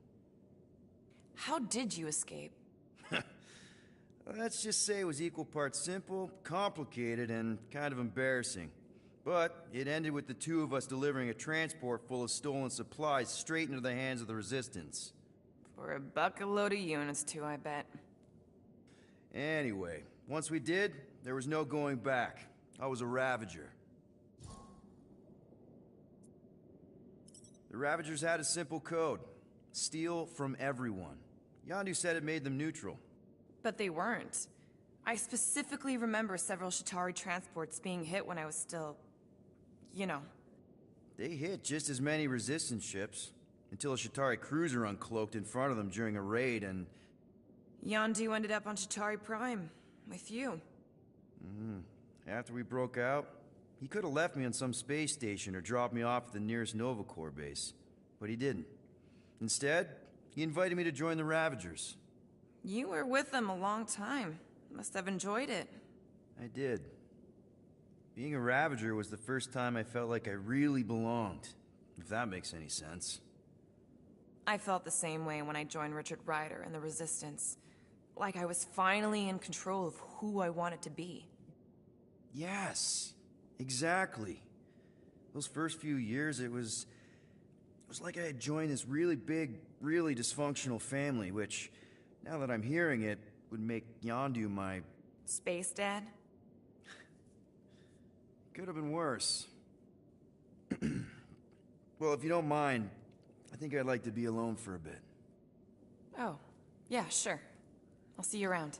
How did you escape? Let's just say it was equal parts simple, complicated, and kind of embarrassing. But it ended with the two of us delivering a transport full of stolen supplies straight into the hands of the Resistance. For a bucket-load of units, too, I bet. Anyway, once we did, there was no going back. I was a Ravager. The Ravagers had a simple code. Steal from everyone. Yondu said it made them neutral. But they weren't. I specifically remember several Chitauri transports being hit when I was still... you know. They hit just as many Resistance ships, until a Chitauri cruiser uncloaked in front of them during a raid, and... Yondu ended up on Chitauri Prime, with you. After we broke out, he could have left me on some space station or dropped me off at the nearest Nova Corps base. But he didn't. Instead, he invited me to join the Ravagers. You were with them a long time. Must have enjoyed it. I did. Being a Ravager was the first time I felt like I really belonged, if that makes any sense. I felt the same way when I joined Richard Rider and the Resistance. Like I was finally in control of who I wanted to be. Yes, exactly. Those first few years, it was like I had joined this really big, really dysfunctional family, which, now that I'm hearing it, would make Yondu my... Space Dad? Could have been worse. Well, if you don't mind, I think I'd like to be alone for a bit. Oh, yeah, sure. I'll see you around.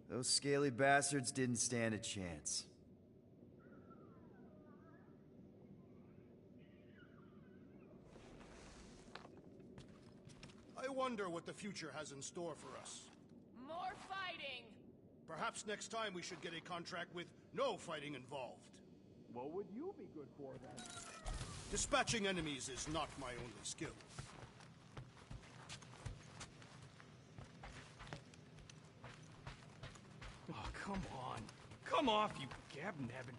Those scaly bastards didn't stand a chance. I wonder what the future has in store for us. More fighting! Perhaps next time we should get a contract with no fighting involved. What would you be good for, then? Dispatching enemies is not my only skill. Oh, come on. Come off, you gab-nabbing...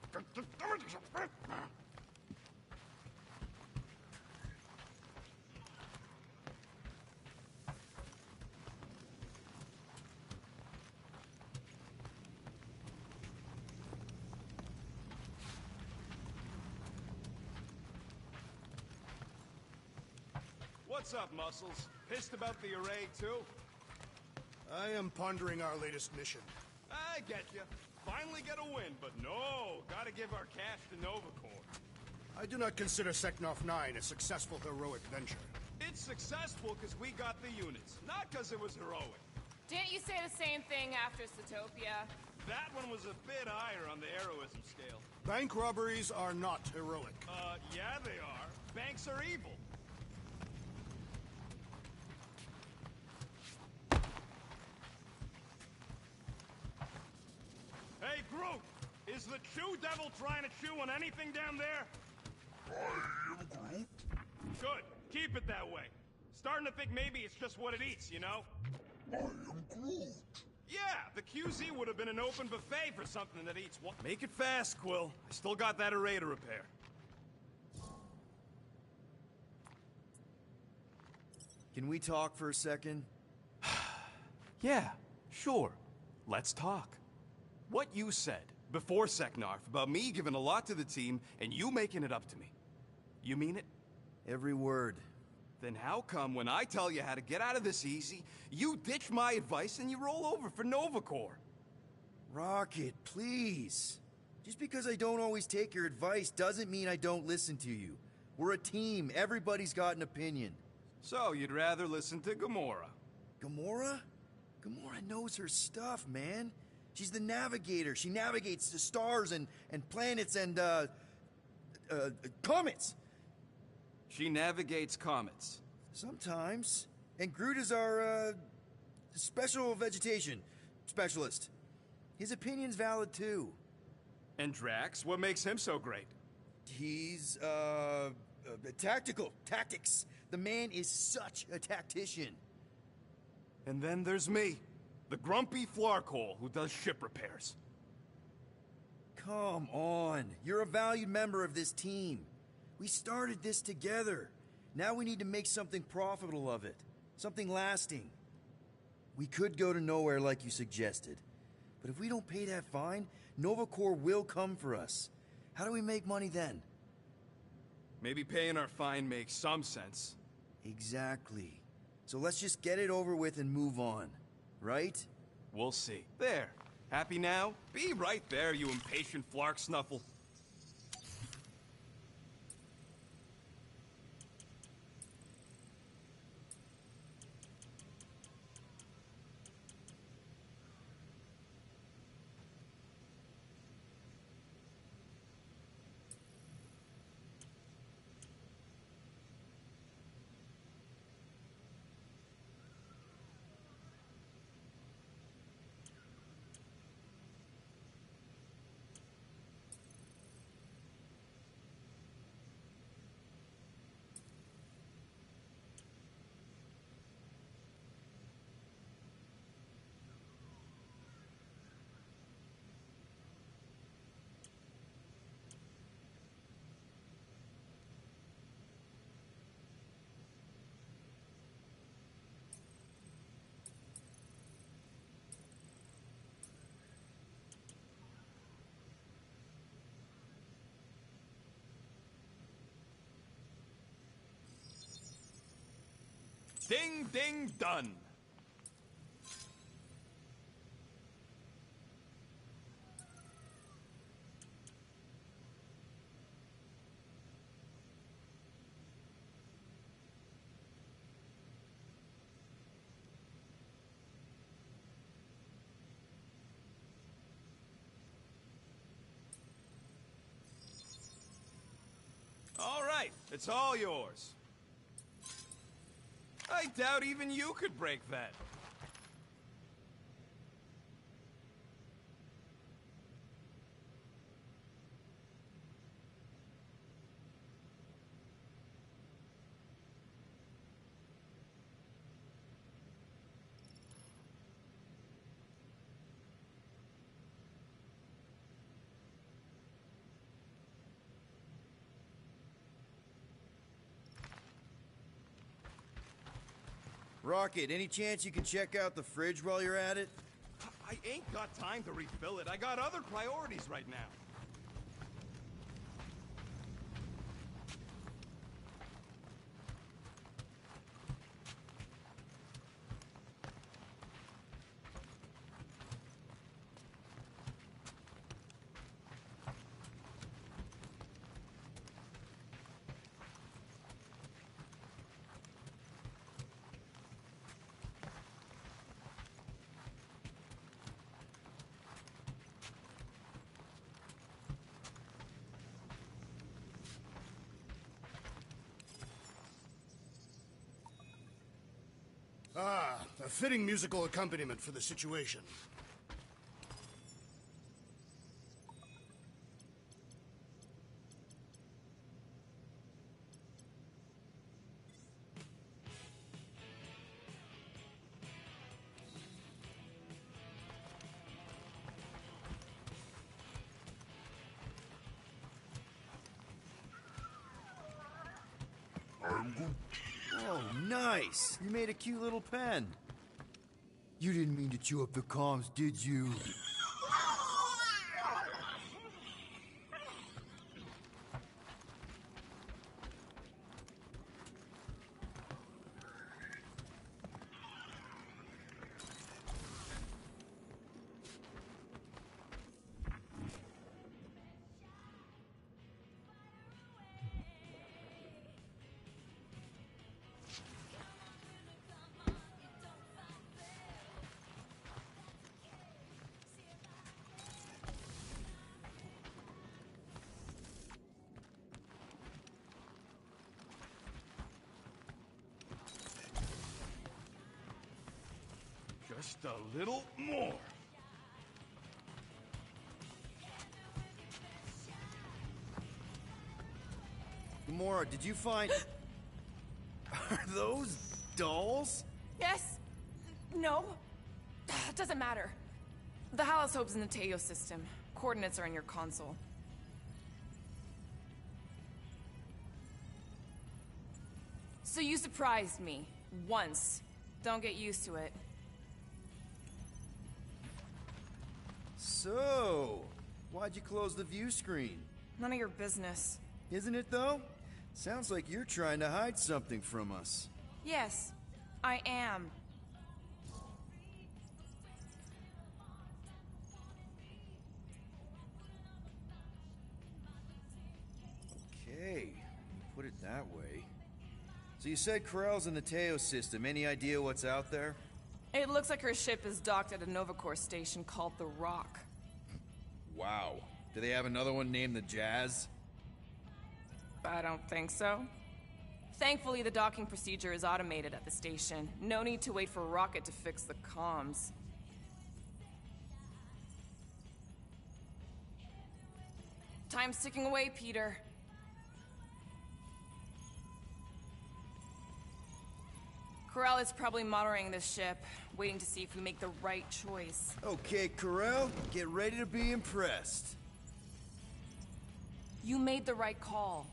What's up, Muscles? Pissed about the array, too? I am pondering our latest mission. I get you. Finally get a win, but no, gotta give our cash to Nova Corps. I do not consider Seknov 9 a successful heroic venture. It's successful because we got the units, not because it was heroic. Didn't you say the same thing after Satopia? That one was a bit higher on the heroism scale. Bank robberies are not heroic. Yeah they are. Banks are evil. Hey, Groot! Is the Chew Devil trying to chew on anything down there? I am Groot. Good. Keep it that way. Starting to think maybe it's just what it eats, you know? I am Groot. Yeah, the QZ would have been an open buffet for something that eats one. Make it fast, Quill. I still got that array to repair. Can we talk for a second? Yeah, sure. Let's talk. What you said before Seknarf about me giving a lot to the team and you making it up to me. You mean it? Every word. Then how come when I tell you how to get out of this easy, you ditch my advice and you roll over for Nova Corps? Rocket, please. Just because I don't always take your advice doesn't mean I don't listen to you. We're a team. Everybody's got an opinion. So you'd rather listen to Gamora? Gamora? Gamora knows her stuff, man. She's the navigator. She navigates the stars and planets and, comets. She navigates comets. Sometimes. And Groot is our, special vegetation specialist. His opinion's valid, too. And Drax? What makes him so great? He's, tactical. Tactics. The man is such a tactician. And then there's me, the grumpy Flarkhole who does ship repairs. Come on. You're a valued member of this team. We started this together. Now we need to make something profitable of it. Something lasting. We could go to nowhere like you suggested. But if we don't pay that fine, Nova Corps will come for us. How do we make money then? Maybe paying our fine makes some sense. Exactly. So let's just get it over with and move on. Right? We'll see. There. Happy now? Be right there, you impatient Flark Snuffle. Ding, ding, done. All right, it's all yours. I doubt even you could break that. Rocket, any chance you can check out the fridge while you're at it? I ain't got time to refill it. I got other priorities right now. Ah, a fitting musical accompaniment for the situation. Oh, nice! You made a cute little pen. You didn't mean to chew up the comms, did you? Just a little more. Gamora, did you find... Are those dolls? Yes. No. Doesn't matter. The Hallis Hope's in the Teo system. Coordinates are in your console. So you surprised me. Once. Don't get used to it. So, why'd you close the view screen? None of your business. Isn't it, though? Sounds like you're trying to hide something from us. Yes, I am. Okay, you put it that way. So you said Corell's in the Teo system. Any idea what's out there? It looks like her ship is docked at a Novacore station called the Rock. Wow. Do they have another one named the Jazz? I don't think so. Thankfully, the docking procedure is automated at the station. No need to wait for Rocket to fix the comms. Time's ticking away, Peter. Corell is probably monitoring this ship, waiting to see if we make the right choice. Okay, Corell, get ready to be impressed. You made the right call.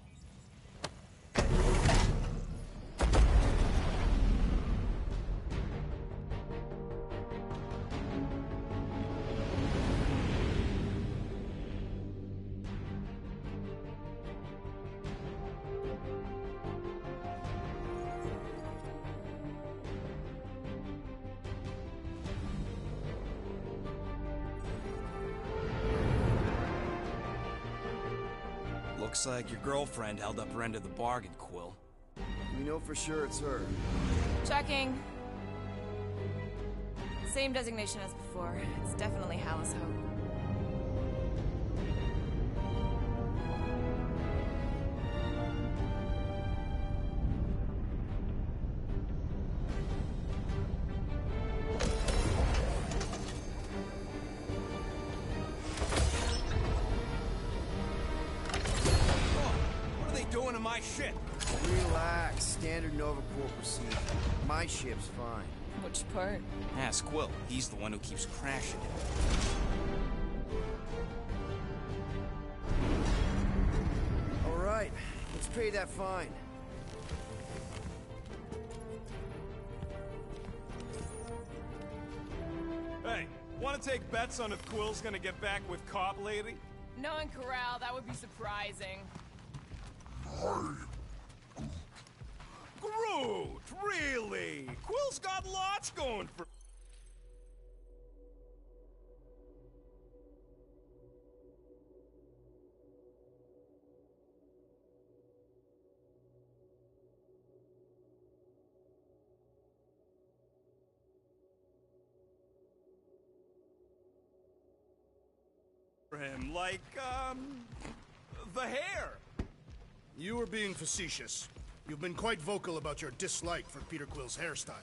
Looks like your girlfriend held up her end of the bargain, Quill. We know for sure it's her. Checking. Same designation as before. It's definitely Hallis Hope. My ship. Relax. Standard Nova Corps procedure. My ship's fine. Which part? Ask Quill. He's the one who keeps crashing it. All right. Let's pay that fine. Hey, want to take bets on if Quill's gonna get back with Cop Lady? Knowing Corral, that would be surprising. Groot, really? Quill's got lots going for... him, like, the hair. You were being facetious. You've been quite vocal about your dislike for Peter Quill's hairstyle.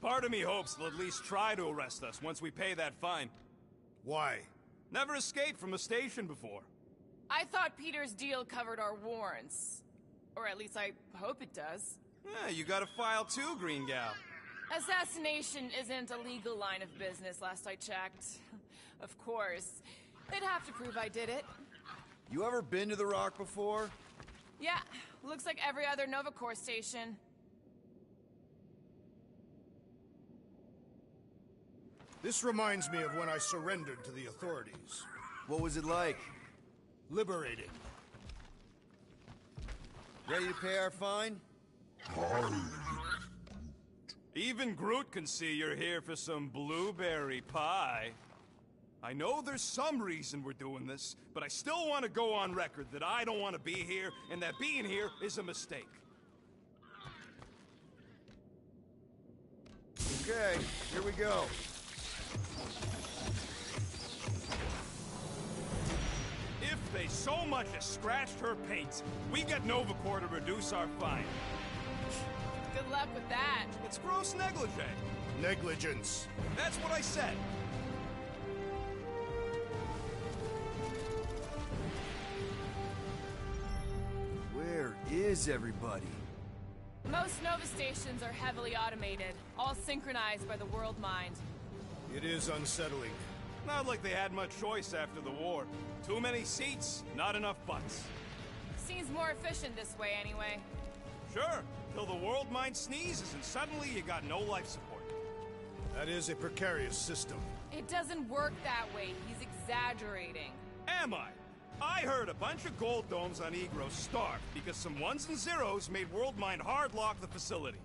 Part of me hopes they'll at least try to arrest us once we pay that fine. Why? Never escaped from a station before. I thought Peter's deal covered our warrants. Or at least I hope it does. Yeah, you got a file too, Green Gal. Assassination isn't a legal line of business, last I checked. Of course. They'd have to prove I did it. You ever been to the Rock before? Yeah, looks like every other Nova Corps station. This reminds me of when I surrendered to the authorities. What was it like? Liberating. Ready to pay our fine? Even Groot can see you're here for some blueberry pie. I know there's some reason we're doing this, but I still want to go on record that I don't want to be here, and that being here is a mistake. Okay, here we go. If they so much as scratched her paint, we get Nova Corps to reduce our fine. Good luck with that. It's gross negligee. Negligence. That's what I said. Where is everybody? Most Nova stations are heavily automated, all synchronized by the World Mind. It is unsettling. Not like they had much choice after the war. Too many seats, not enough butts. Seems more efficient this way anyway. Sure, till the World Mind sneezes and suddenly you got no life support. That is a precarious system. It doesn't work that way. He's exaggerating. Am I? I heard a bunch of gold domes on Egros starved because some ones and zeros made World Mind hardlock the facility.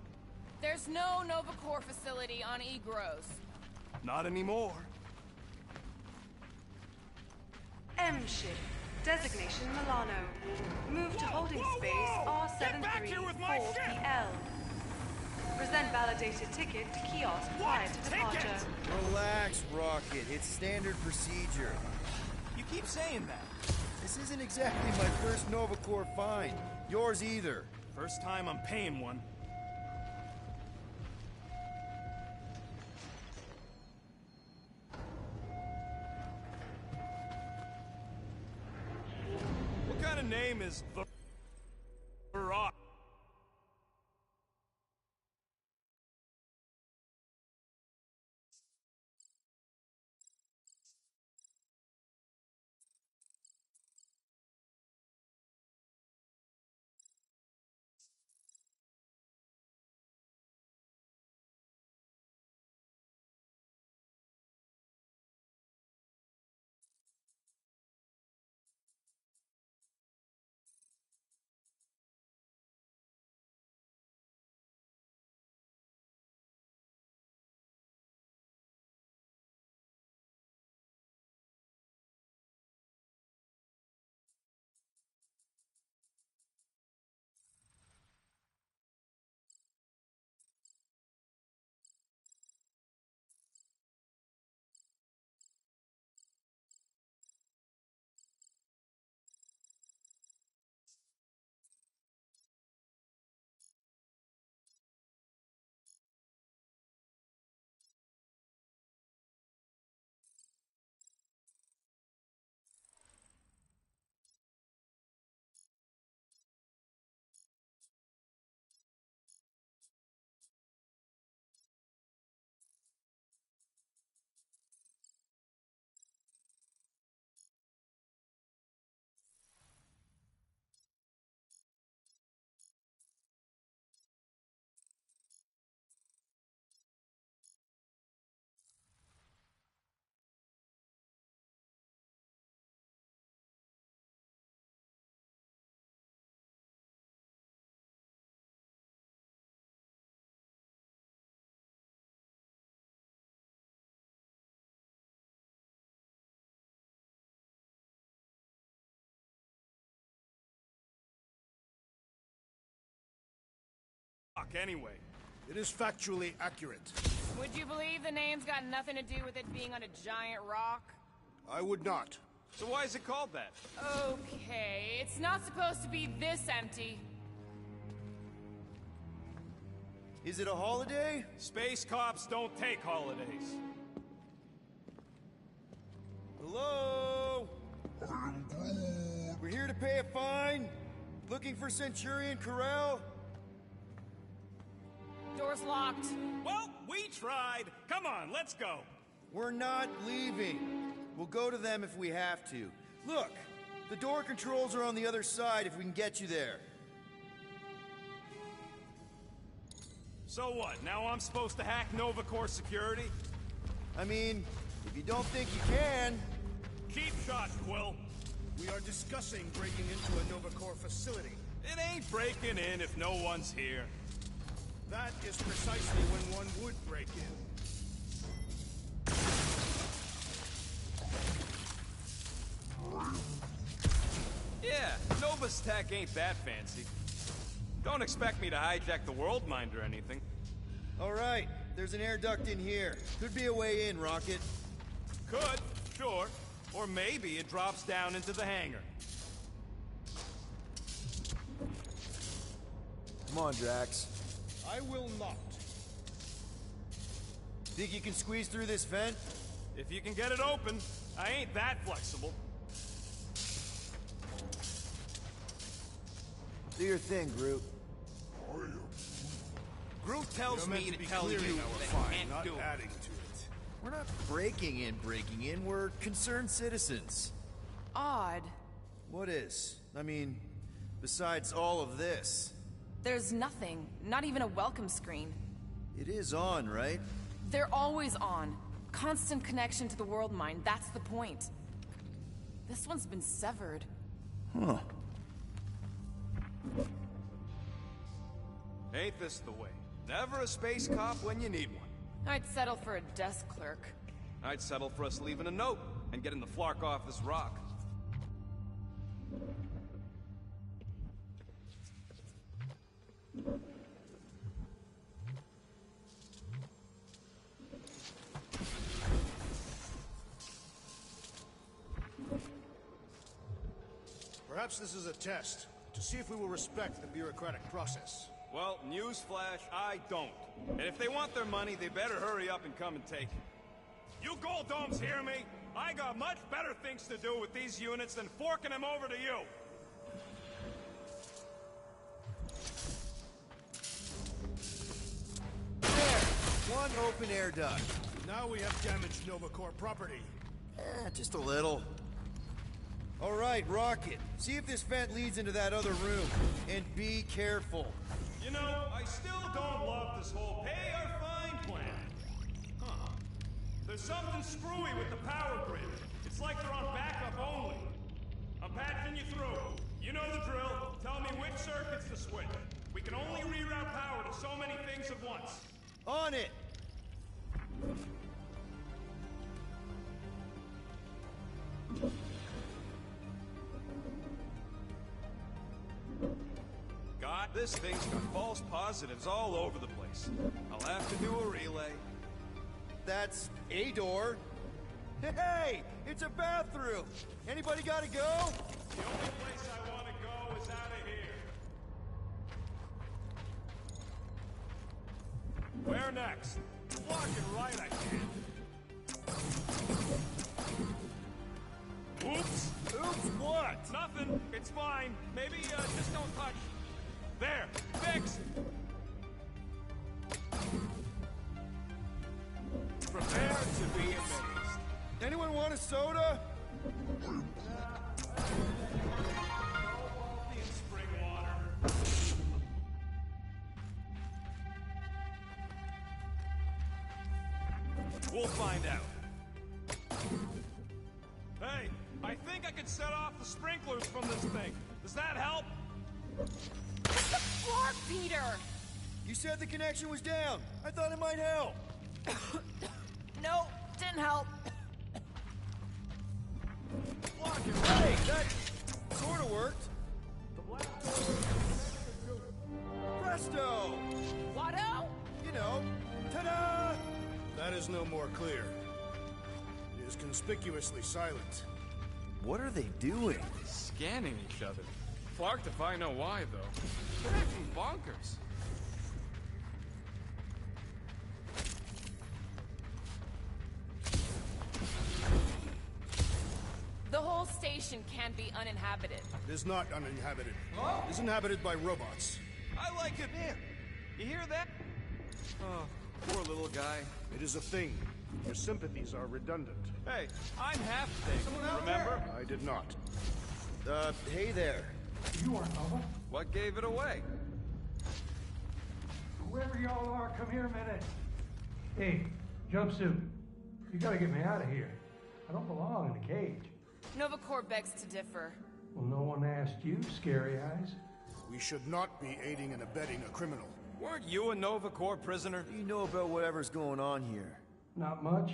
There's no Nova Corps facility on Egros. Not anymore. M-ship. Designation Milano. Move to holding space R734PL. Present validated ticket to kiosk prior to departure. Relax, Rocket. It's standard procedure. You keep saying that. This isn't exactly my first Nova Corps fine. Yours either. First time I'm paying one. What kind of name is the Rock? Anyway. It is factually accurate. Would you believe the name's got nothing to do with it being on a giant rock? I would not. So why is it called that? Okay, it's not supposed to be this empty. Is it a holiday? Space cops don't take holidays. Hello? We're here to pay a fine. Looking for Centurion Corral? Door's locked. Well, we tried. Come on, let's go. We're not leaving. We'll go to them if we have to. Look, the door controls are on the other side if we can get you there. So what, now I'm supposed to hack Nova Corps security? I mean, if you don't think you can... Cheap shot, Quill. We are discussing breaking into a Nova Corps facility. It ain't breaking in if no one's here. That is precisely when one would break in. Yeah, Nova's tech ain't that fancy. Don't expect me to hijack the World Mind or anything. All right, there's an air duct in here. Could be a way in, Rocket. Could, sure. Or maybe it drops down into the hangar. Come on, Drax. I will not. Think you can squeeze through this vent? If you can get it open, I ain't that flexible. Do your thing, Groot. Groot tells me to tell you that you can't do it. Adding to it. We're not breaking in. We're concerned citizens. Odd. What is? I mean, besides all of this. There's nothing. Not even a welcome screen. It is on, right? They're always on. Constant connection to the World Mind, that's the point. This one's been severed. Huh. Ain't this the way? Never a space cop when you need one. I'd settle for a desk clerk. I'd settle for us leaving a note and getting the Flark off this rock. Perhaps this is a test, to see if we will respect the bureaucratic process. Well, newsflash, I don't. And if they want their money, they better hurry up and come and take it. You Gold Domes hear me? I got much better things to do with these units than forking them over to you. There! One open air duct. Now we have damaged Nova Corps property. Just a little. All right, Rocket. See if this vent leads into that other room. And be careful. You know, I still don't love this whole pay or fine plan. Huh. There's something screwy with the power grid. It's like they're on backup only. I'm patching you through. You know the drill. Tell me which circuits to switch. We can only reroute power to so many things at once. On it! God, this thing's got false positives all over the place. I'll have to do a relay. That's a door. Hey! It's a bathroom! Anybody gotta go? The only place I want to go is out of here. Where next? Walking right, I can. Oops! Oops, what? Nothing. It's fine. Maybe, just don't touch. There! Fixed! Prepare to be amazed. Anyone want a soda? Spring water. We'll find out. Hey, I think I could set off the sprinklers from this thing. Does that help? Flark, Peter! You said the connection was down. I thought it might help. No, didn't help. Hey, that sort of worked. Presto! Watto? You know, ta-da! That is no more clear. It is conspicuously silent. What are they doing? Scanning each other. Flark to find out why, though. They're acting bonkers. whole station can't be uninhabited. It is not uninhabited. It is inhabited by robots. I like it. Man, you hear that? Oh, poor little guy. It is a thing. Your sympathies are redundant. Hey, I'm half thing, remember? I did not. Hey there. You aren't Nova. What gave it away? Whoever y'all are, come here a minute. Hey, jumpsuit. You gotta get me out of here. I don't belong in a cage. Nova Corps begs to differ. Well, no one asked you, Scary Eyes. We should not be aiding and abetting a criminal. Weren't you a Nova Corps prisoner? What do you know about whatever's going on here? Not much.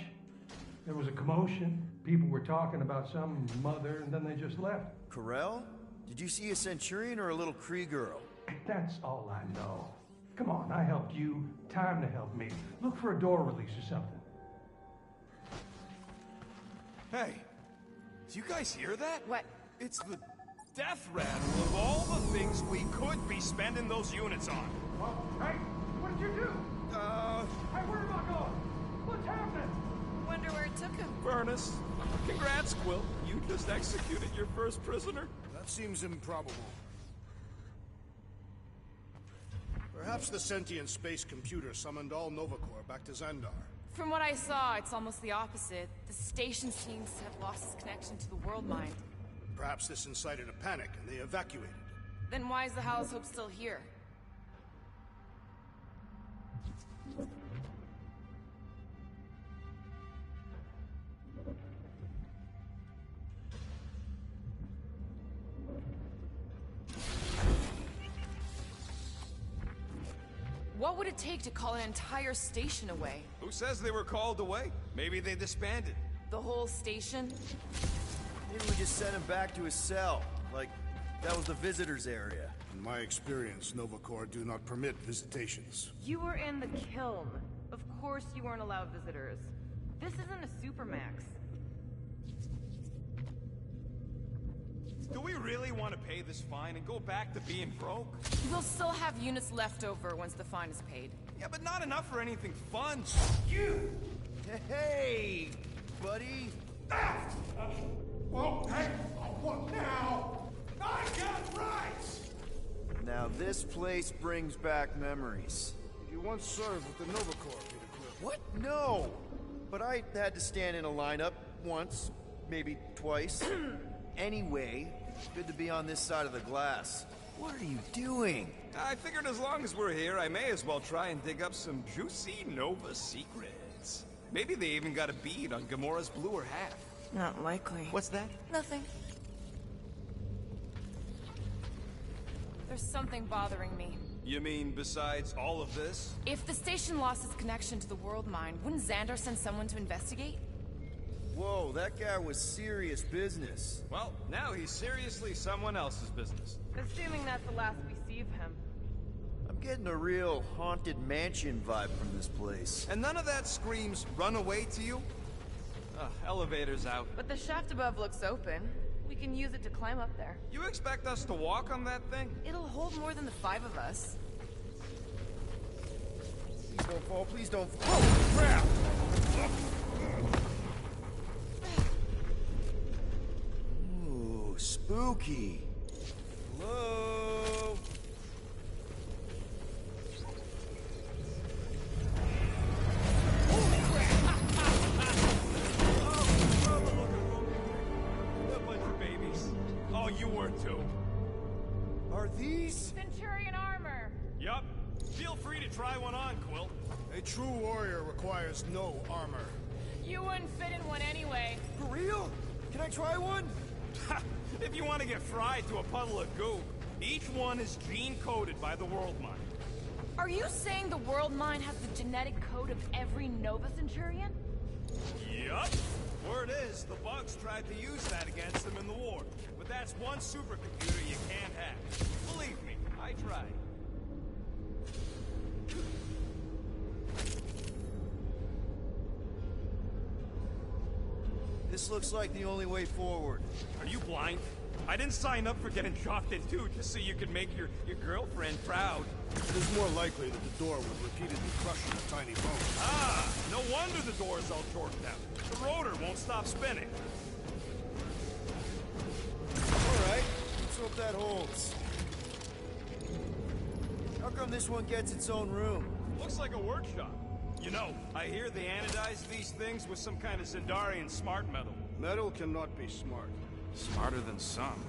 There was a commotion. People were talking about some mother, and then they just left. Corel? Did you see a Centurion or a little Kree girl? That's all I know. Come on, I helped you. Time to help me. Look for a door release or something. Hey, do you guys hear that? What? It's the death rattle of all the things we could be spending those units on. Well, hey, what did you do? Hey, where am I going? What's happening? Wonder where it took him. Furnace. Congrats, Quill. You just executed your first prisoner. That seems improbable. Perhaps the sentient space computer summoned all Nova Corps back to Xandar. From what I saw, it's almost the opposite. The station seems to have lost its connection to the world mind. Perhaps this incited a panic and they evacuated. Then why is the Howl's Hope still here? What would it take to call an entire station away? Who says they were called away? Maybe they disbanded. The whole station? Maybe we just sent him back to his cell. Like, that was the visitors area. In my experience, Nova Corps do not permit visitations. You were in the kiln. Of course you weren't allowed visitors. This isn't a supermax. Do we really want to pay this fine and go back to being broke? We'll still have units left over once the fine is paid. Yeah, but not enough for anything fun. You! Hey, buddy! Well, hey, what now? I got rights! Now this place brings back memories. You once served with the Nova Corps, Peter Quill. What? No! But I had to stand in a lineup once, maybe twice. Anyway, good to be on this side of the glass. What are you doing? I figured as long as we're here, I may as well try and dig up some juicy Nova secrets. Maybe they even got a bead on Gamora's bluer half. Not likely. What's that? Nothing. There's something bothering me. You mean besides all of this? If the station lost its connection to the world mind, wouldn't Xandar send someone to investigate? Whoa, that guy was serious business. Well, now he's seriously someone else's business. Assuming that's the last we see of him. I'm getting a real haunted mansion vibe from this place. And none of that screams run away to you? Elevator's out. But the shaft above looks open. We can use it to climb up there. You expect us to walk on that thing? It'll hold more than the 5 of us. Please don't fall, please don't fall. Oh, crap! Ooh, spooky. Hello? A bunch of babies. Oh, you were too. Are these? Centurion armor! Yup. Feel free to try one on, Quill. A true warrior requires no armor. You wouldn't fit in one anyway. For real? Can I try one? If you want to get fried to a puddle of goo, each one is gene-coded by the World Mind. Are you saying the world mind has the genetic code of every Nova Centurion? Yup. Word is, the bugs tried to use that against them in the war. But that's one supercomputer you can't have. Believe me, I tried. This looks like the only way forward. Are you blind? I didn't sign up for getting chopped in two just so you could make your girlfriend proud. It is more likely that the door would repeatedly crush you a tiny bone. Ah, no wonder the door's all torqued out. The rotor won't stop spinning. hope that holds. How come this one gets its own room? Looks like a workshop. You know, I hear they anodize these things with some kind of Zendarian smart metal. Metal cannot be smart. Smarter than some.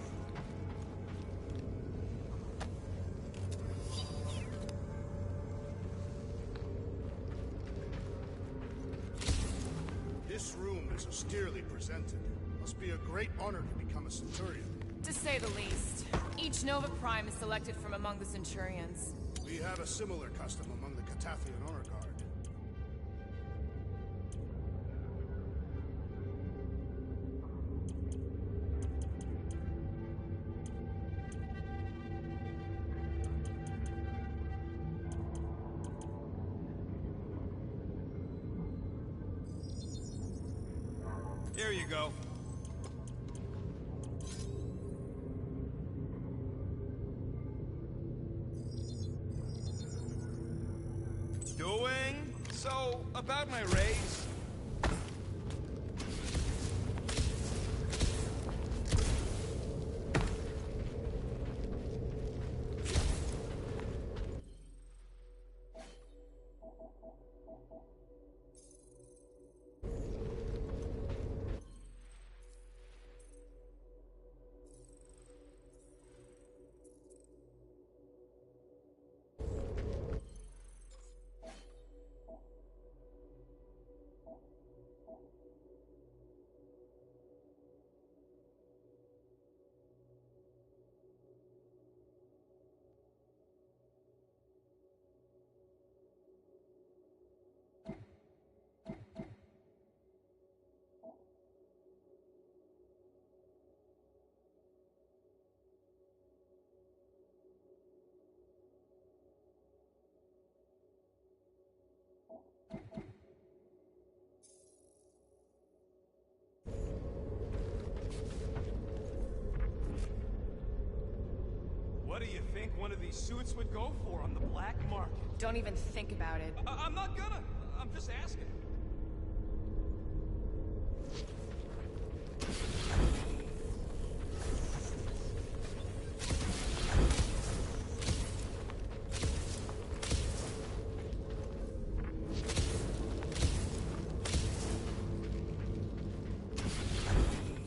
This room is austerely presented. Must be a great honor to become a Centurion. To say the least. Each Nova Prime is selected from among the Centurions. We have a similar custom among the Catathian Honor Guard. Here you go. Doing? So, about my raise? What do you think one of these suits would go for on the black market? Don't even think about it. I'm not gonna. I'm just asking.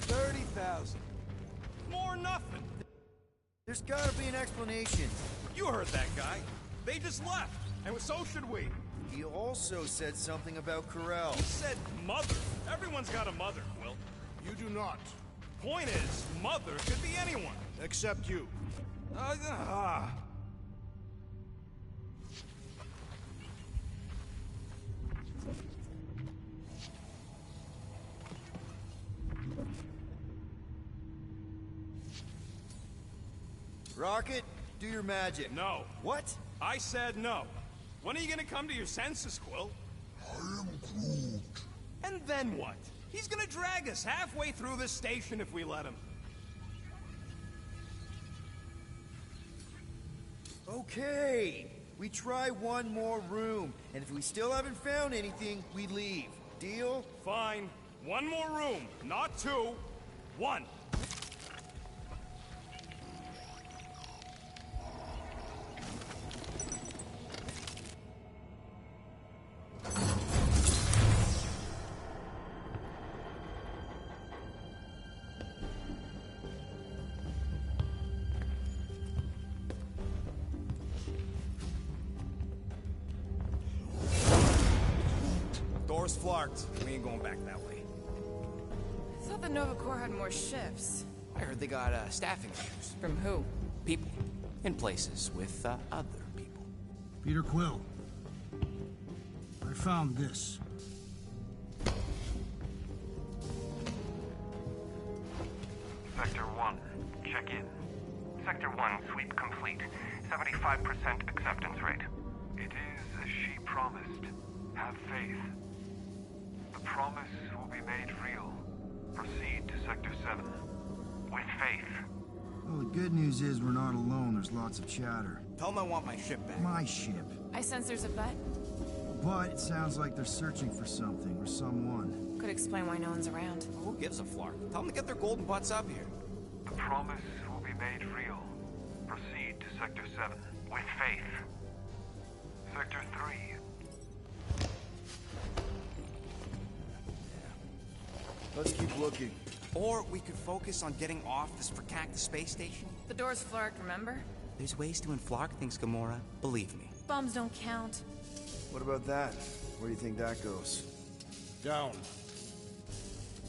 $30,000. More nothing. There's gotta be an explanation. You heard that guy. They just left, and so should we. He also said something about Corel. He said mother. Everyone's got a mother, Will. You do not. Point is, mother could be anyone. Except you. Rocket, do your magic. No. What? I said no. When are you gonna come to your senses, Quill? I am Groot. And then what? He's gonna drag us halfway through this station if we let him. Okay. We try one more room, and if we still haven't found anything, we leave. Deal? Fine. One more room. Not two. One. Door's flarked. We ain't going back that way. I thought the Nova Corps had more shifts. I heard they got staffing issues. From who? People. In places with other people. Peter Quill. I found this. Sector 1, check in. Sector 1, sweep complete. 75% acceptance rate. It is as she promised. Have faith. The promise will be made real. Proceed to Sector 7. With faith. Well, the good news is we're not alone. There's lots of chatter. Tell them I want my ship back. My ship. I sense there's a bet. But it sounds like they're searching for something or someone. Could explain why no one's around. Who gives a flark? Tell them to get their golden butts up here. The promise will be made real. Proceed to Sector 7 with faith. Sector 3. Let's keep looking. Or we could focus on getting off this fracacta space station. The door's flarked, remember? There's ways to inflark things, Gamora. Believe me. Bombs don't count. What about that? Where do you think that goes? Down.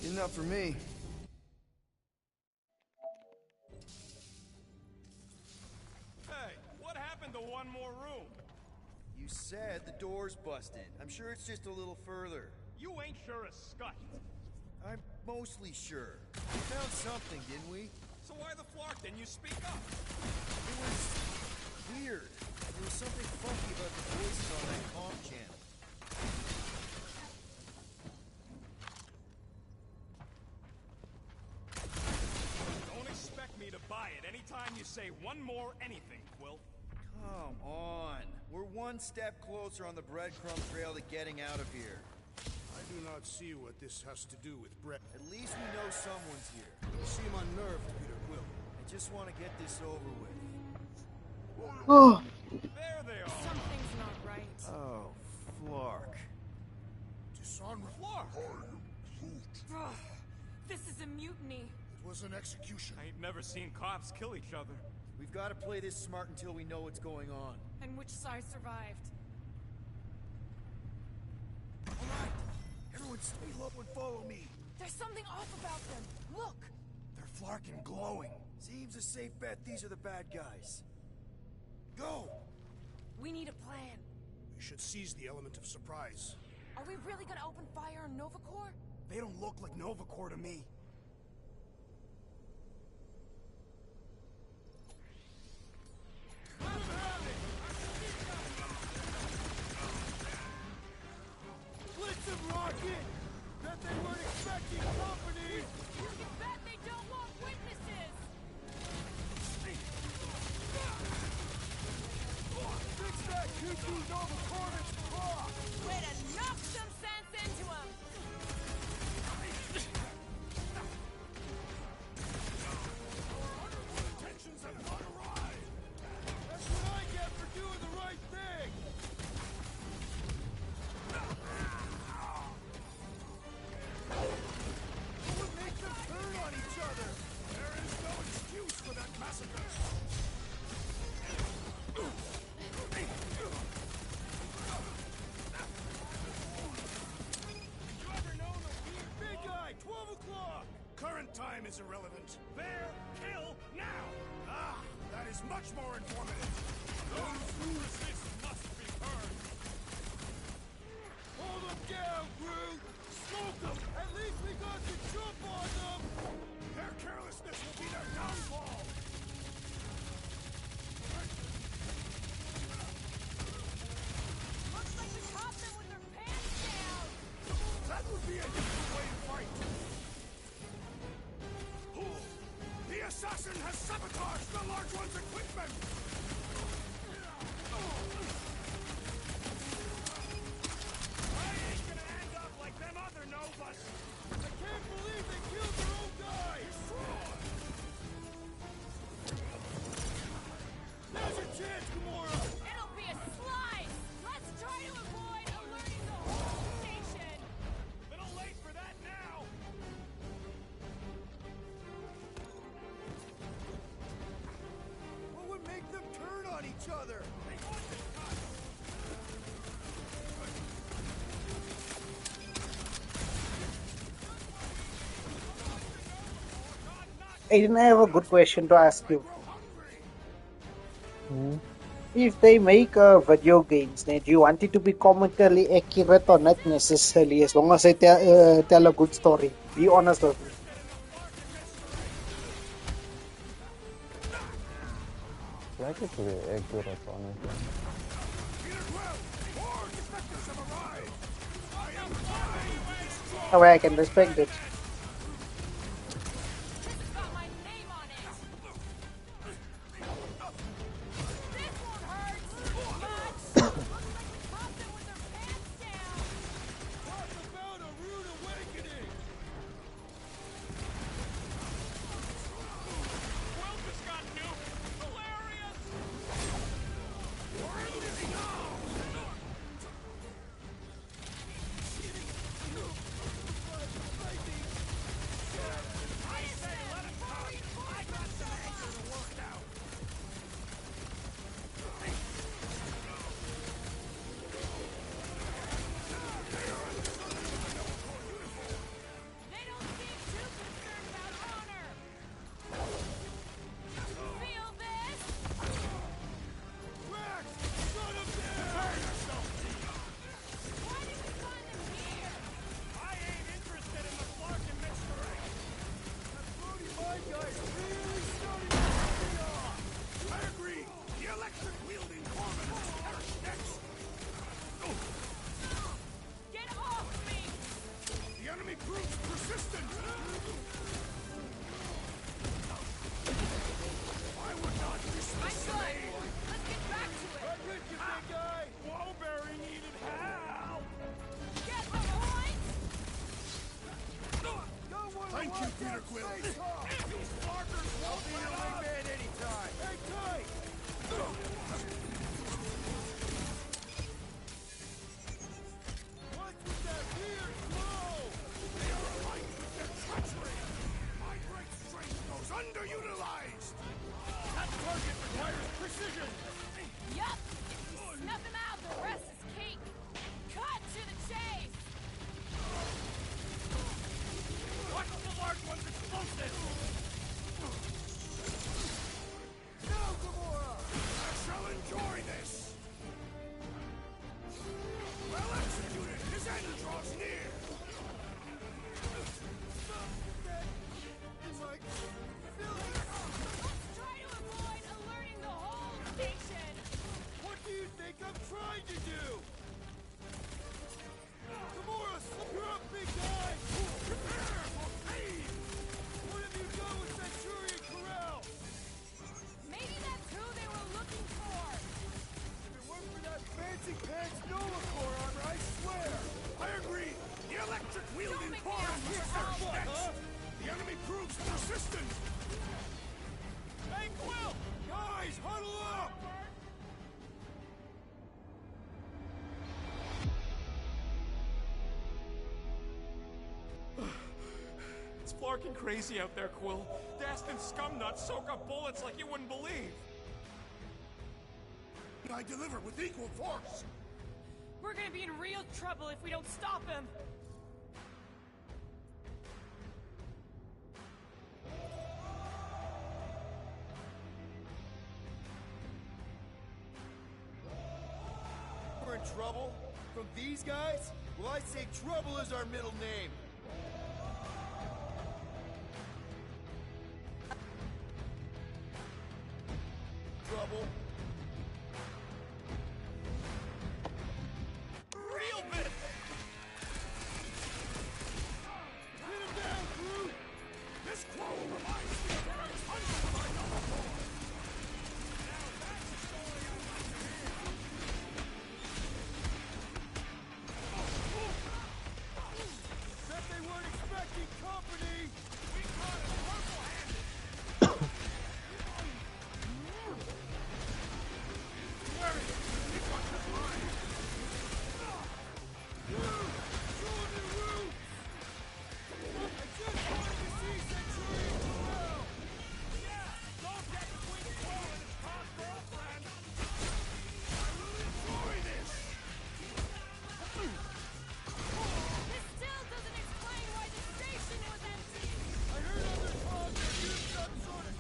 Enough for me. Hey, what happened to one more room? You said the door's busted. I'm sure it's just a little further. You ain't sure as scut. I'm mostly sure. We found something, didn't we? So why the flark didn't you speak up? It was weird. There was something funky about the voices on that comm channel. Don't expect me to buy it anytime you say one more anything, Quill. Come on. We're one step closer on the breadcrumb trail to getting out of here. I do not see what this has to do with Brett. At least we know someone's here. You seem unnerved, Peter Quill. I just want to get this over with. There they are. Something's not right. Oh, Flark. Dishonorable. Flark! Ugh, this is a mutiny. It was an execution. I ain't never seen cops kill each other. We've got to play this smart until we know what's going on. And which side survived? All right. Everyone stay low and follow me. There's something off about them. Look! They're flarking glowing. Seems a safe bet these are the bad guys. Go! We need a plan. We should seize the element of surprise. Are we really gonna open fire on Nova Corps? They don't look like Nova Corps to me. Blitz and rocket! Bet they weren't expecting company! You can bet they don't want witnesses! Fix that cuckoo Nova Corps claw! Way to knock some sense into them! Intentions have gone awry! That's what I get for doing the right thing! What would make them turn on each other? There is no excuse for that massacre. Big guy, 12 o'clock! Current time is irrelevant. Bear, kill, now! Ah, that is much more informative. Those who resist must be burned! Hold them down, Groot! Smoke them! At least we got the jump on them! Their carelessness will be their downfall. Looks like we caught them with their pants down! That would be a different way to fight. The assassin has sabotaged the large one's equipment. I ain't gonna end up like them other Novas. I can't believe they killed their own guy! There's a chance, Gamora! It'll be a slice! Let's try to avoid alerting the whole station! Little late for that now. What would make them turn on each other? Aiden, I have a good question to ask you. If they make video games, do you want it to be comically accurate or not necessarily, as long as they tell a good story? Be honest with me. I like it to be accurate, honestly. That way I can respect it. later, Quill. These markers won't be your wingman anytime. Hang tight. What's with that weird glow? They are aligned with their treachery. My great strength goes underutilized. That target requires precision. Yup! If you snuff him out, the rest is cake. Cut to the chase! Watch the large one's explosive! Now, Gamora! I shall enjoy this! Well executed! His end draws near! Let's try to avoid alerting the whole station! What do you think I'm trying to do? Gamora, you're up, big guy! Prepare for pain! What have you done with Centurion Corral? Maybe that's who they were looking for! If it weren't for that fancy pants Nova Corps armor, I swear! I agree! The electric wielding core is next! The enemy proves persistent! Hey, Quill! Guys, huddle up! It's flarking crazy out there, Quill. Dastin scumnuts soak up bullets like you wouldn't believe. I deliver with equal force! We're gonna be in real trouble if we don't stop him! We're in trouble? From these guys? Well, I'd say trouble is our middle name. Trouble. Real bit! Hit him down, Groot! This quote reminds me of very hundred of our Nova Corps. Now that's the story I want to hear. Bet they weren't expecting company. We caught him purple-handed. Where is he? He got the line. Jordan Root! I just wanted to see Centurion Corral! Yeah! Don't get between Quill and his past girlfriend! I will enjoy this! This still doesn't explain why the station was empty! I heard other talk that used some sort of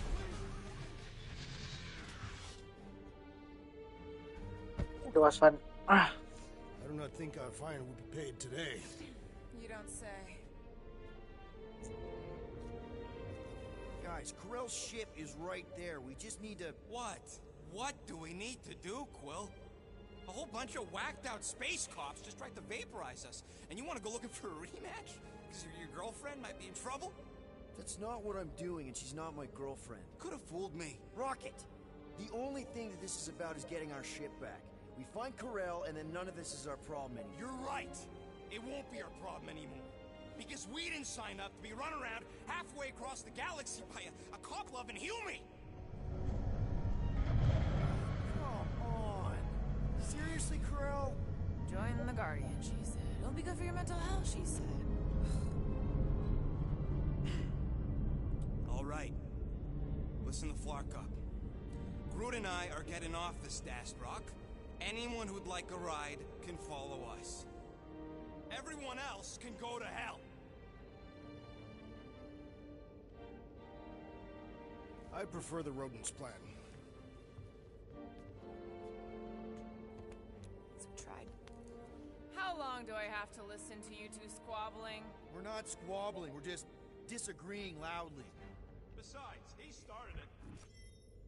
It was fun. I do not think our fine will be paid today. You don't say. Guys, Corell's ship is right there. We just need to... What? What do we need to do, Quill? A whole bunch of whacked-out space cops just tried to vaporize us, and you want to go looking for a rematch? Because your girlfriend might be in trouble? That's not what I'm doing, and she's not my girlfriend. Could have fooled me. Rocket! The only thing that this is about is getting our ship back. We find Corell, and then none of this is our problem anymore. You're right. It won't be our problem anymore. Because we didn't sign up to be run around halfway across the galaxy by a cop-loving human. Come on. Seriously, Corell? Join the Guardian, she said. It'll be good for your mental health, she said. All right. Listen to Flark up. Groot and I are getting off this Dast Rock. Anyone who'd like a ride can follow us. Everyone else can go to hell. I prefer the rodent's plan. So tried. How long do I have to listen to you two squabbling? We're not squabbling, we're just disagreeing loudly. Besides, he started it.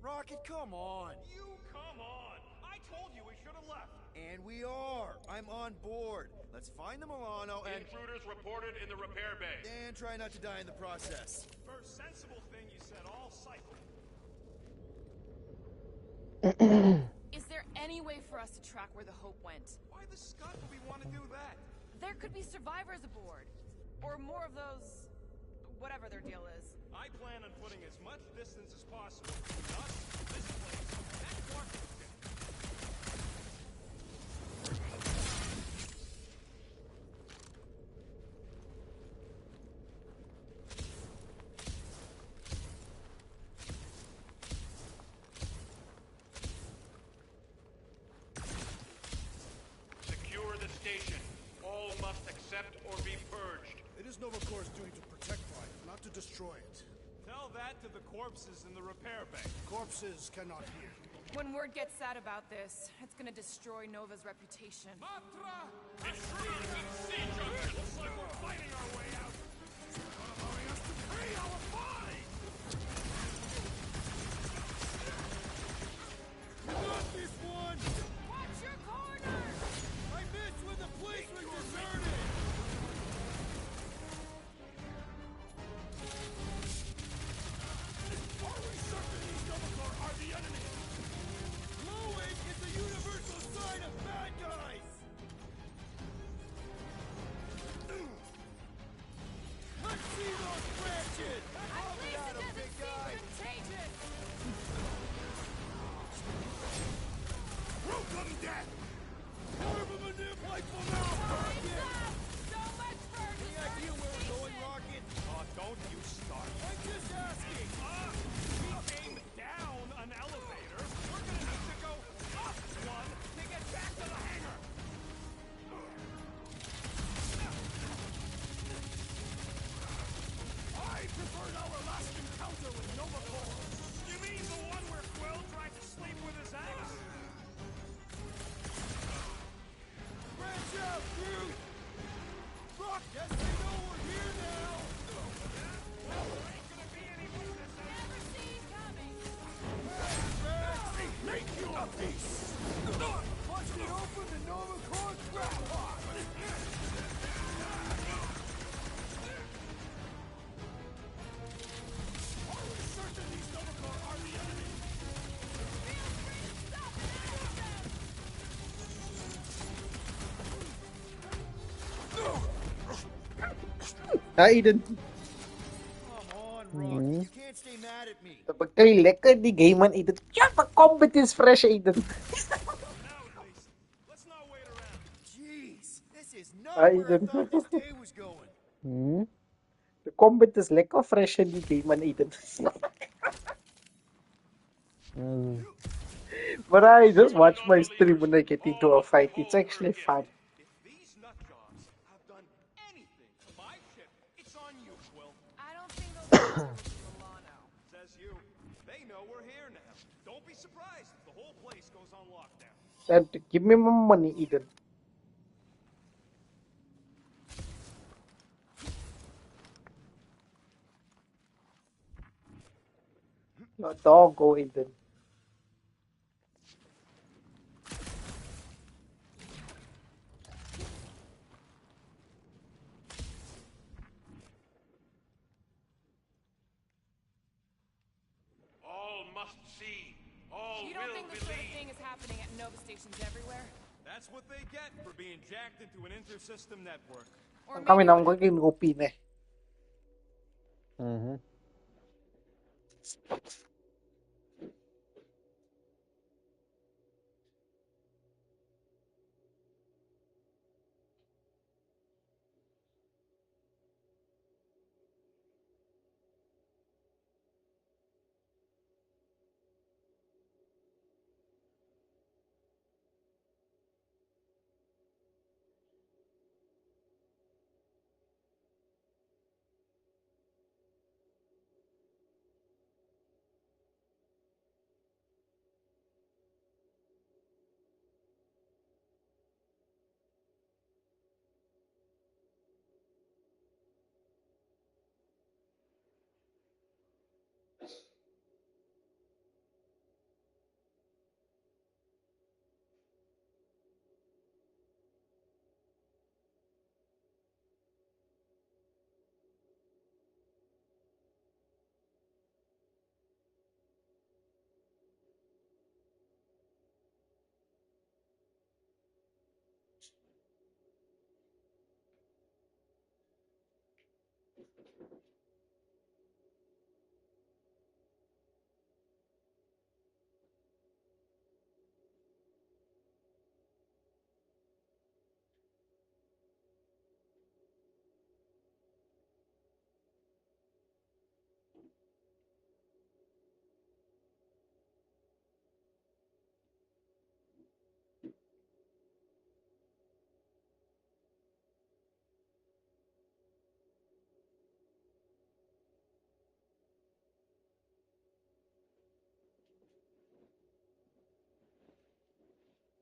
Rocket, come on! You come on! I told you we should have left. And we are! I'm on board. Let's find the Milano and... Intruders reported in the repair bay. And try not to die in the process. First sensible thing you said all cycle. Is there any way for us to track where the Hope went? Why the scut would we want to do that? There could be survivors aboard. Or more of those... whatever their deal is. I plan on putting as much distance as possible between us, this place, and that Clarkson shit. Secure the station. All must accept or be purged. It is Nova Corps' duty to protect Prime, not to destroy it. Tell that to the corpses in the repair bay. Corpses cannot hear. When word gets out about this, it's gonna destroy Nova's reputation. Matra! Intruder at sea junction! Looks like we're fighting our way out! Not allowing us to pay our fine! You got this one! Watch your corner! I missed when the place was deserted! Are we certain these Nova Corps are the enemy? Glowing is the universal sign of bad guys! Let's see those branches! At least it doesn't seem contagious! Rope them dead! More of a manipulate for now! Time's up! So much for Any idea where we're going, Rocket? Oh, don't you start. I'm just asking! We came down an elevator. We're gonna have to go up one to get back to the hangar. I preferred our last encounter with Nova Corps. You mean the one where Quill tried to sleep with his ex? Branch out, dude! Rock, guess they know we're here now! Well, there ain't gonna be any witnesses. Never seen coming! Make you a piece! Bust it open the Nova Corps crap pot! Are we certain these Nova Corps are the enemy? Feel free to stop and ask them! Eden. Come on, Rock. You can't stay mad at me. Kapag kay lekker die game man, Eden. Ja, the combat is fresh, Eden. Jeez, this is not Ah, where I Eden. thought this day was going. The combat is lekker fresh in die game man, Eden. But I just watch my stream when I get into a fight. It's actually fun. These nutjobs have done anything to my ship. It's on you, Quill. I don't think those Milano. Says you. They know we're here now. Don't be surprised if the whole place goes on lockdown. And give me my money, Eden. No, doggo, Eden. All must see. All You don't will think this sort of believe. thing is happening at Nova stations everywhere? That's what they get for being jacked into an intersystem network. Or Kami naman ko kinupi na eh.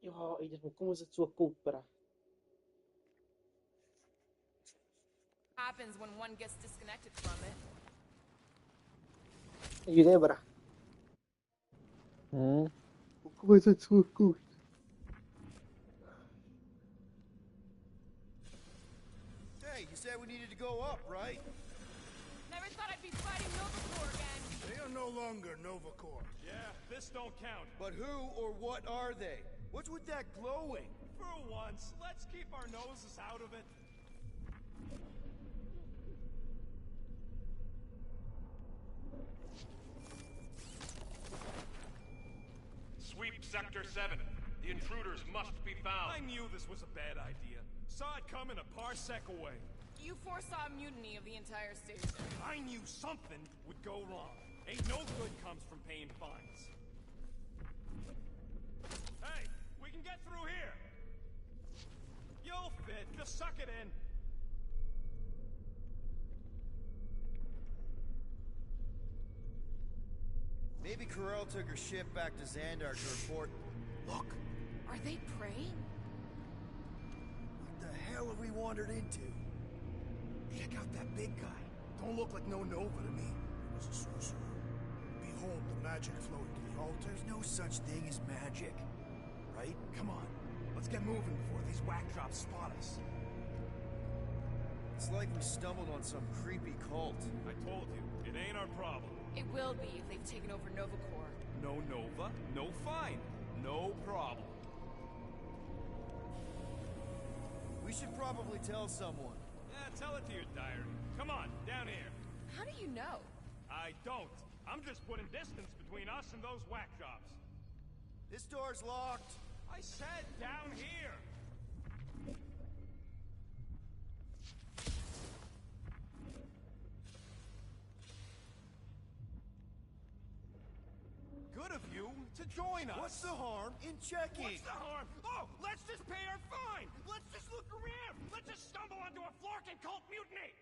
Ja, ei tiedä, como se sua kuppera. Happens when one gets disconnected from it. Ei lembra? Como se sua kuppera. Hey, you said we needed to go up, right? Never thought I'd be fighting Novacore again. They are no longer Nova Corps. Yeah, this don't count. But who or what are they? What's with that glowing? For once, let's keep our noses out of it. Sweep Sector 7. The intruders must be found. I knew this was a bad idea. Saw it coming a parsec away. You foresaw a mutiny of the entire station. I knew something would go wrong. Ain't no good comes from paying fines. Hey, we can get through here. You'll fit. Just suck it in. Maybe Corel took her ship back to Xandar to report. Look, Are they praying? what the hell have we wandered into? Check out that big guy. Don't look like no Nova to me. He was a sorcerer. Behold the magic flowing to the altar. There's no such thing as magic, right? Come on, let's get moving before these whack drops spot us. It's like we stumbled on some creepy cult. I told you, it ain't our problem. It will be if they've taken over Novacore. No Nova, no fine, no problem. We should probably tell someone. Yeah, tell it to your diary. Come on, down here. How do you know? I don't. I'm just putting distance between us and those whack jobs. This door's locked. I said down here. Good of you to join us. What's the harm in checking? What's the harm? Oh, let's just pay our fine. Let's just look around. Let's just stumble onto a Flarkin cult mutiny.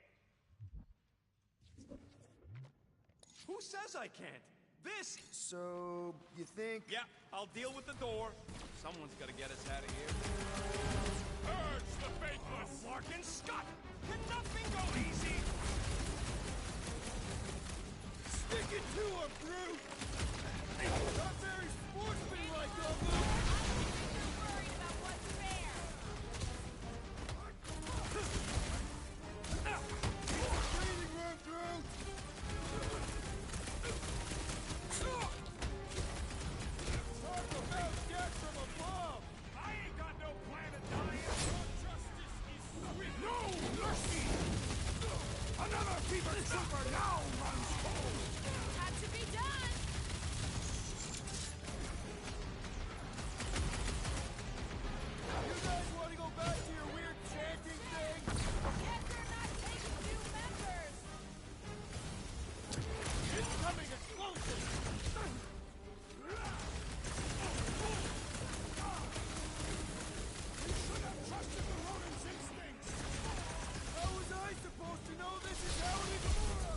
Who says I can't? This. So, you think? Yeah, I'll deal with the door. Someone's got to get us out of here. Urge the faithless! Flarkin Scott! Can nothing go easy? Stick it to him, Groot! Not very sportsmanlike of them! Worried about what's fair. Breathing room, Groot! Talk about death from above! I ain't got no plan of dying. Justice is sweet! No mercy! Another fever trooper now runs cold! Had to be done. You guys want to go back to your weird chanting thing? Guess they're not taking new members. Incoming explosive! We should have trusted the Ronin's instincts! How was I supposed to know this is Howdy Gamora?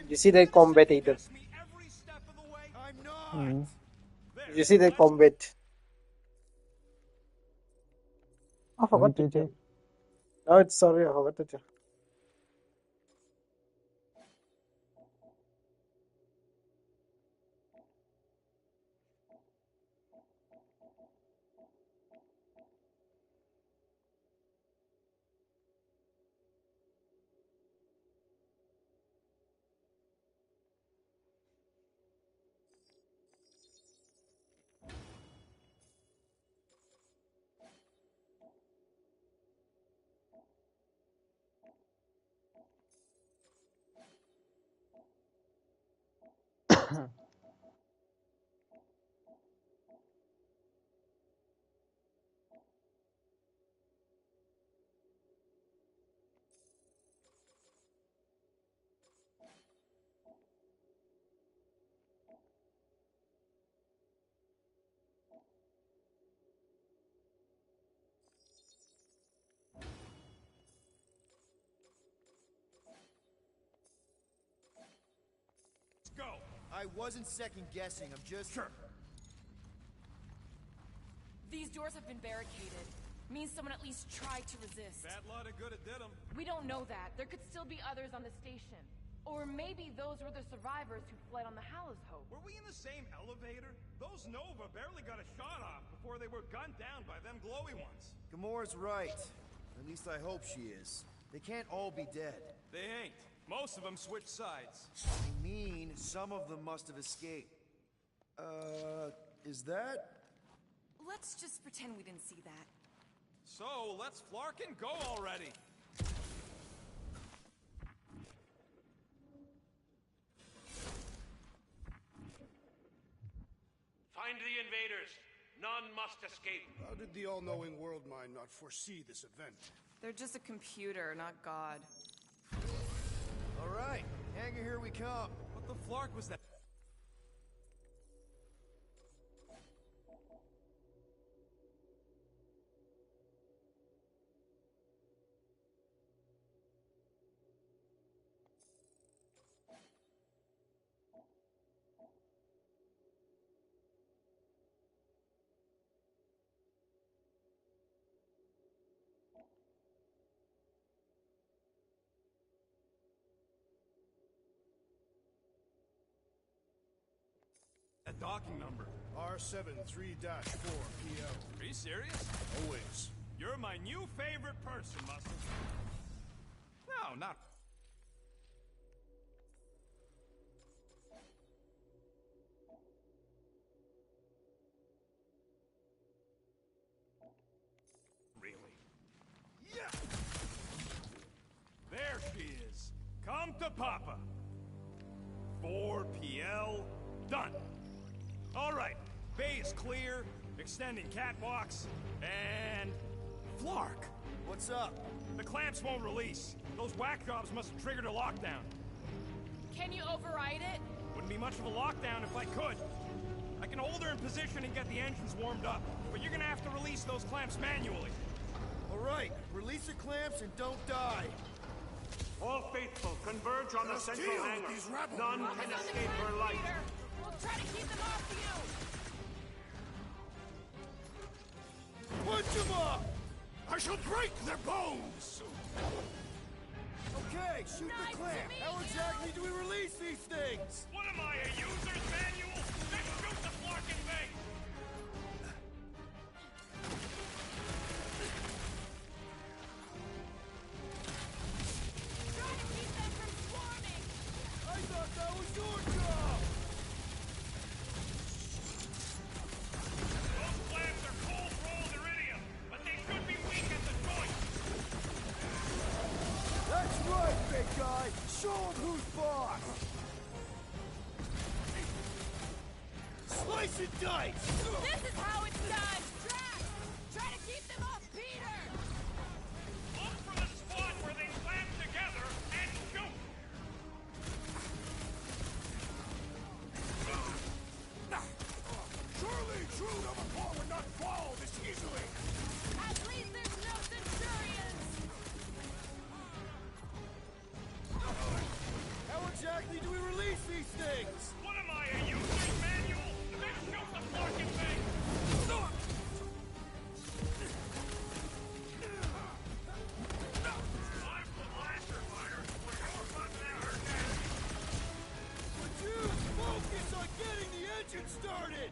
You see the combat either. You see the combat. I forgot to check. No, it's sorry, I forgot to check. Go. I wasn't second guessing. I'm just. Sure. These doors have been barricaded. Means someone at least tried to resist. Bad lot of good it did them. We don't know that. There could still be others on the station. Or maybe those were the survivors who fled on the Hallows Hope. Were we in the same elevator? Those Nova barely got a shot off before they were gunned down by them glowy ones. Gamora's right. At least I hope she is. They can't all be dead. They ain't. Most of them switched sides. I mean, some of them must have escaped. Is that? Let's just pretend we didn't see that. So, let's Flarkin go already. Find the invaders. None must escape. How did the all-knowing world mind not foresee this event? They're just a computer, not God. All right, Hanger, here we come. What the flark was that? Docking number. R73-4PL. Are you serious? Always. You're my new favorite person, Muscle. No, not... Really? Yeah! There she is. Come to Papa. 4PL, done. All right, bay is clear, extending catwalks, and... Flark! What's up? The clamps won't release. Those whack jobs must have triggered a lockdown. Can you override it? Wouldn't be much of a lockdown if I could. I can hold her in position and get the engines warmed up, but you're gonna have to release those clamps manually. All right, release the clamps and don't die. All faithful, converge on the central hangar. None can escape her light. We'll try to keep them off you! Punch them up! I shall break their bones! Okay, shoot the clamp! How exactly do we release these things? What am I, a user's manual? Then shoot the flarking thing! Try to keep them from swarming! I thought that was your job! Those clamps are cold-rolled iridium, but they should be weak at the joint. That's right, big guy! Show him who's boss! Slice and dice! This is how it's done! Drax! Try to keep them off Peter! Look for the spot where they clamp together and shoot! Surely true Number 4 would not fall this easily! At least there's no Centurions! How exactly release these things! What am I, a user's manual? Then shoot the fucking thing! Would you focus on getting the engine started?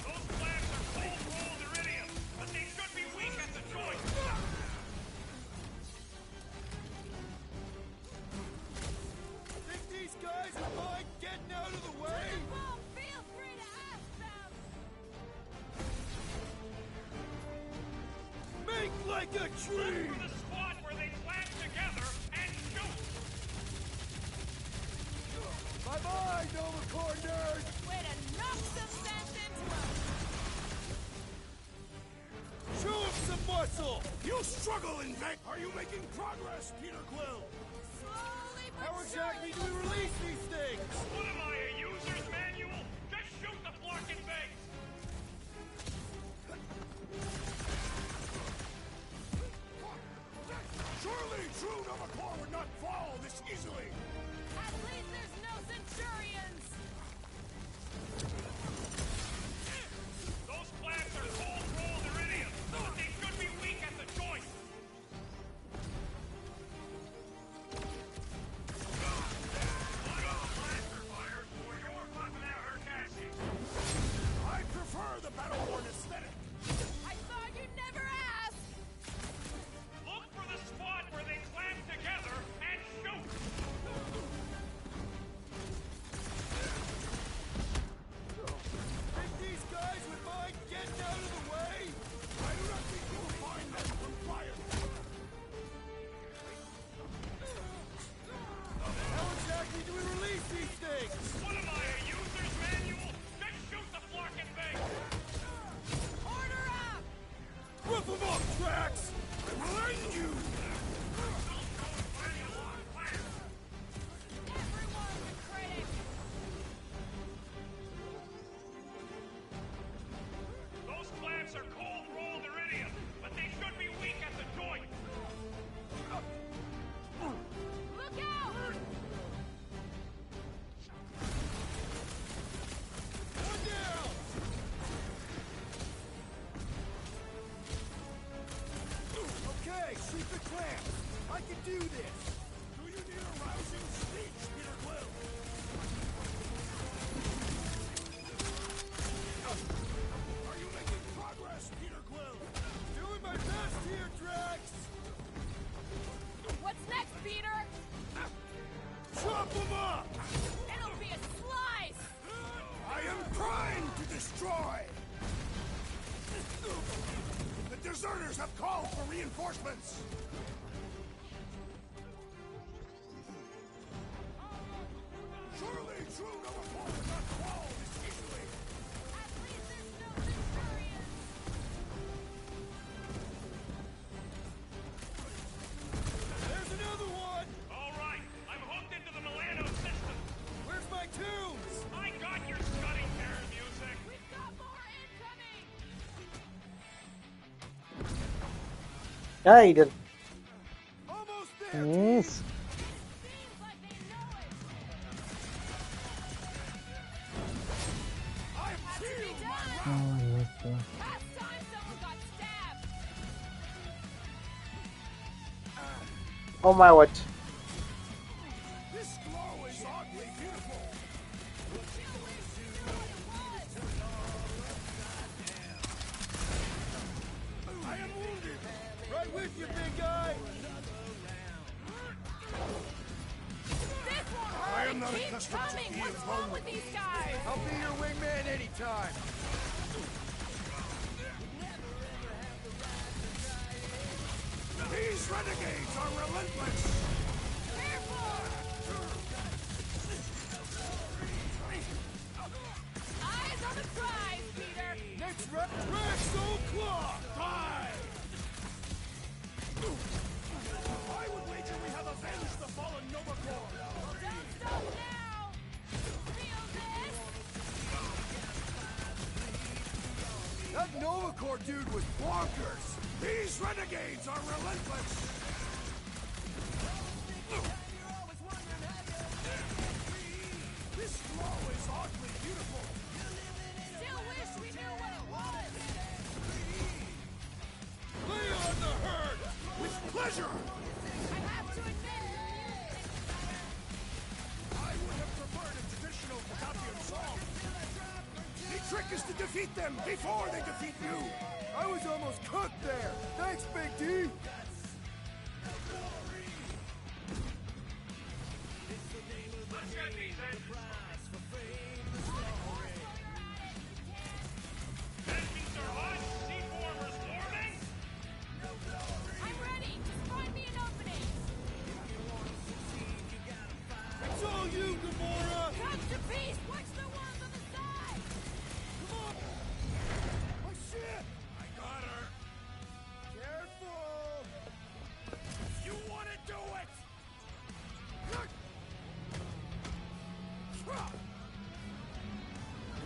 Those flaps are cold-rolled iridium, but they should be weak at the joint. Think these guys would mind getting out of the way? Feel free to ask them! Make like a tree! Look for the spot where they clamp together and shoot! Bye-bye, Nova Corps nerd! Way to knock some sense into them! Show him some muscle! You struggle in vain! Are you making progress, Peter Quill? Slowly but How exactly do we release these things? What am I, a user's manual? Just shoot the fucking thing! Surely true Nova Corps would not fall this easily! At least there's no Centurions! Those flaps are cold-rolled iridium, but they should be weak at the joint. I prefer the Battleborn aesthetic! I thought you'd never ask! Look for the spot where they clamp together and shoot! Think these guys would mind getting out of the way? I do not think you will find them from fire! How exactly do we release these things? What am I, a user's manual? Just shoot the fucking thing! Order up! Rip them up, Drax! I will end you! Everyone's a critic! Those flaps are cold-rolled iridium, but they should be weak at the joint. Look out! One down! Okay, shoot the clamps! I can do this! Do you need a rousing speech, Peter Quill? Are you making progress, Peter Quill? Doing my best here, Drax! What's next, Peter? Chop them up! It'll be a slice! I am primed to destroy! The deserters have called for reinforcements! Surely true Nova Corps would not fall this easily! At least there's no Centurions! There's another one! All right, I'm hooked into the Milano system. Where's my tunes? I got your scudding terror music. We've got more incoming! Yeah, he did. Almost there! Yes. Seems like they know it! I Has to be feel my done! wrath! Oh, I missed that. Last time someone got stabbed! Oh my what? This glow is oddly beautiful! I am wounded! Right with you, big guy! This won't hurt! I am not Keep accustomed to coming! being What's wrong vulnerable. with these guys? I'll be your wingman anytime! These renegades are relentless! Careful! Eyes on the prize, Peter! Next rep, Drax Soul Claw! Die! I would wager we have avenged the fallen Nova Corps! Don't stop now! Feel this? That Nova Corps dude was bonkers! These renegades are relentless! defeat them before they defeat you! I was almost cooked there! Thanks, Big D! It's all you, Gamora! Capture Beast! Watch the ones on the side! Come on! Oh shit! I got her! Careful! You wanna do it!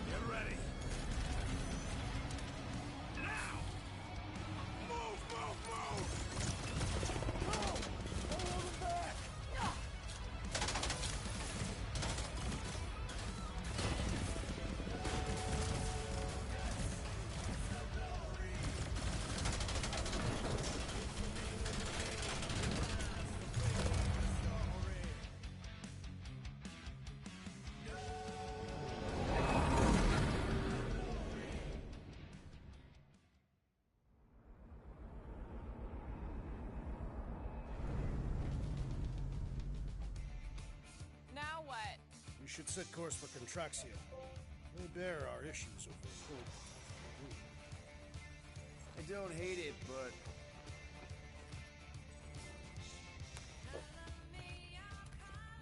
Get ready! Now! Move, move, move! Go! Hold them back! Now what? We should set course for Contraxia. We'll bear our issues over hope. I don't hate it, but...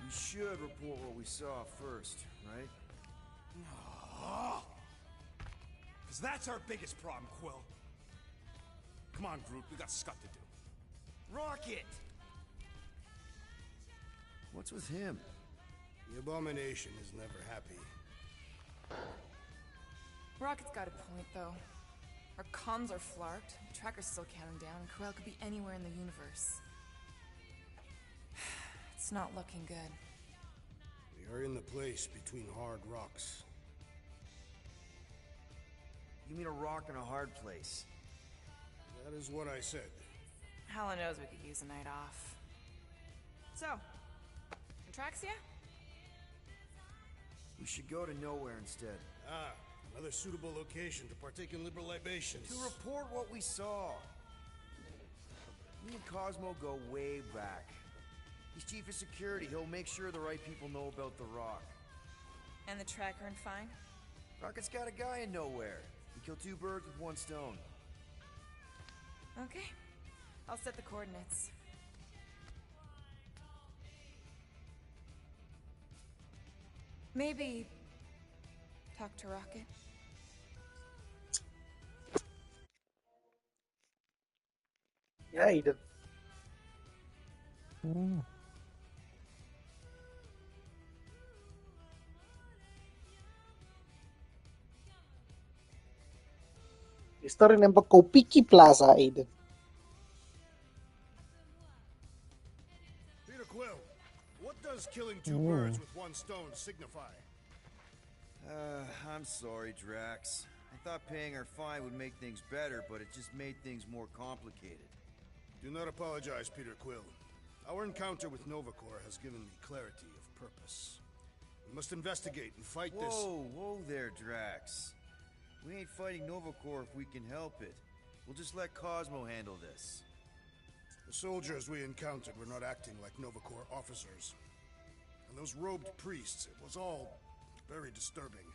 we should report what we saw first, right? Because that's our biggest problem, Quill. Come on, Groot, we got scut to do. Rocket! What's with him? The Abomination is never happy. Rocket's got a point, though. Our comms are flarked, Tracker's still counting down, and Corel could be anywhere in the universe. It's not looking good. We are in the place between hard rocks. You mean a rock in a hard place? That is what I said. Helen knows we could use a night off. So, Contraxia? We should go to nowhere instead. Ah, another suitable location to partake in liberal libations. To report what we saw. Me and Cosmo go way back. He's chief of security. He'll make sure the right people know about the Rock. And the Tracker and fine? Rocket's got a guy in nowhere. He killed two birds with one stone. Okay. I'll set the coordinates. Maybe talk to Rocket. Yeah, he did. Still remember Kopiki Plaza, Aiden. Peter Quill, what does killing two birds with one stone signify? I'm sorry, Drax. I thought paying our fine would make things better, but it just made things more complicated. Do not apologize, Peter Quill. Our encounter with Nova Corps has given me clarity of purpose. We must investigate and fight this. Whoa there, Drax. We ain't fighting Nova Corps if we can help it. We'll just let Cosmo handle this. The soldiers we encountered were not acting like Nova Corps officers. And those robed priests, it was all very disturbing.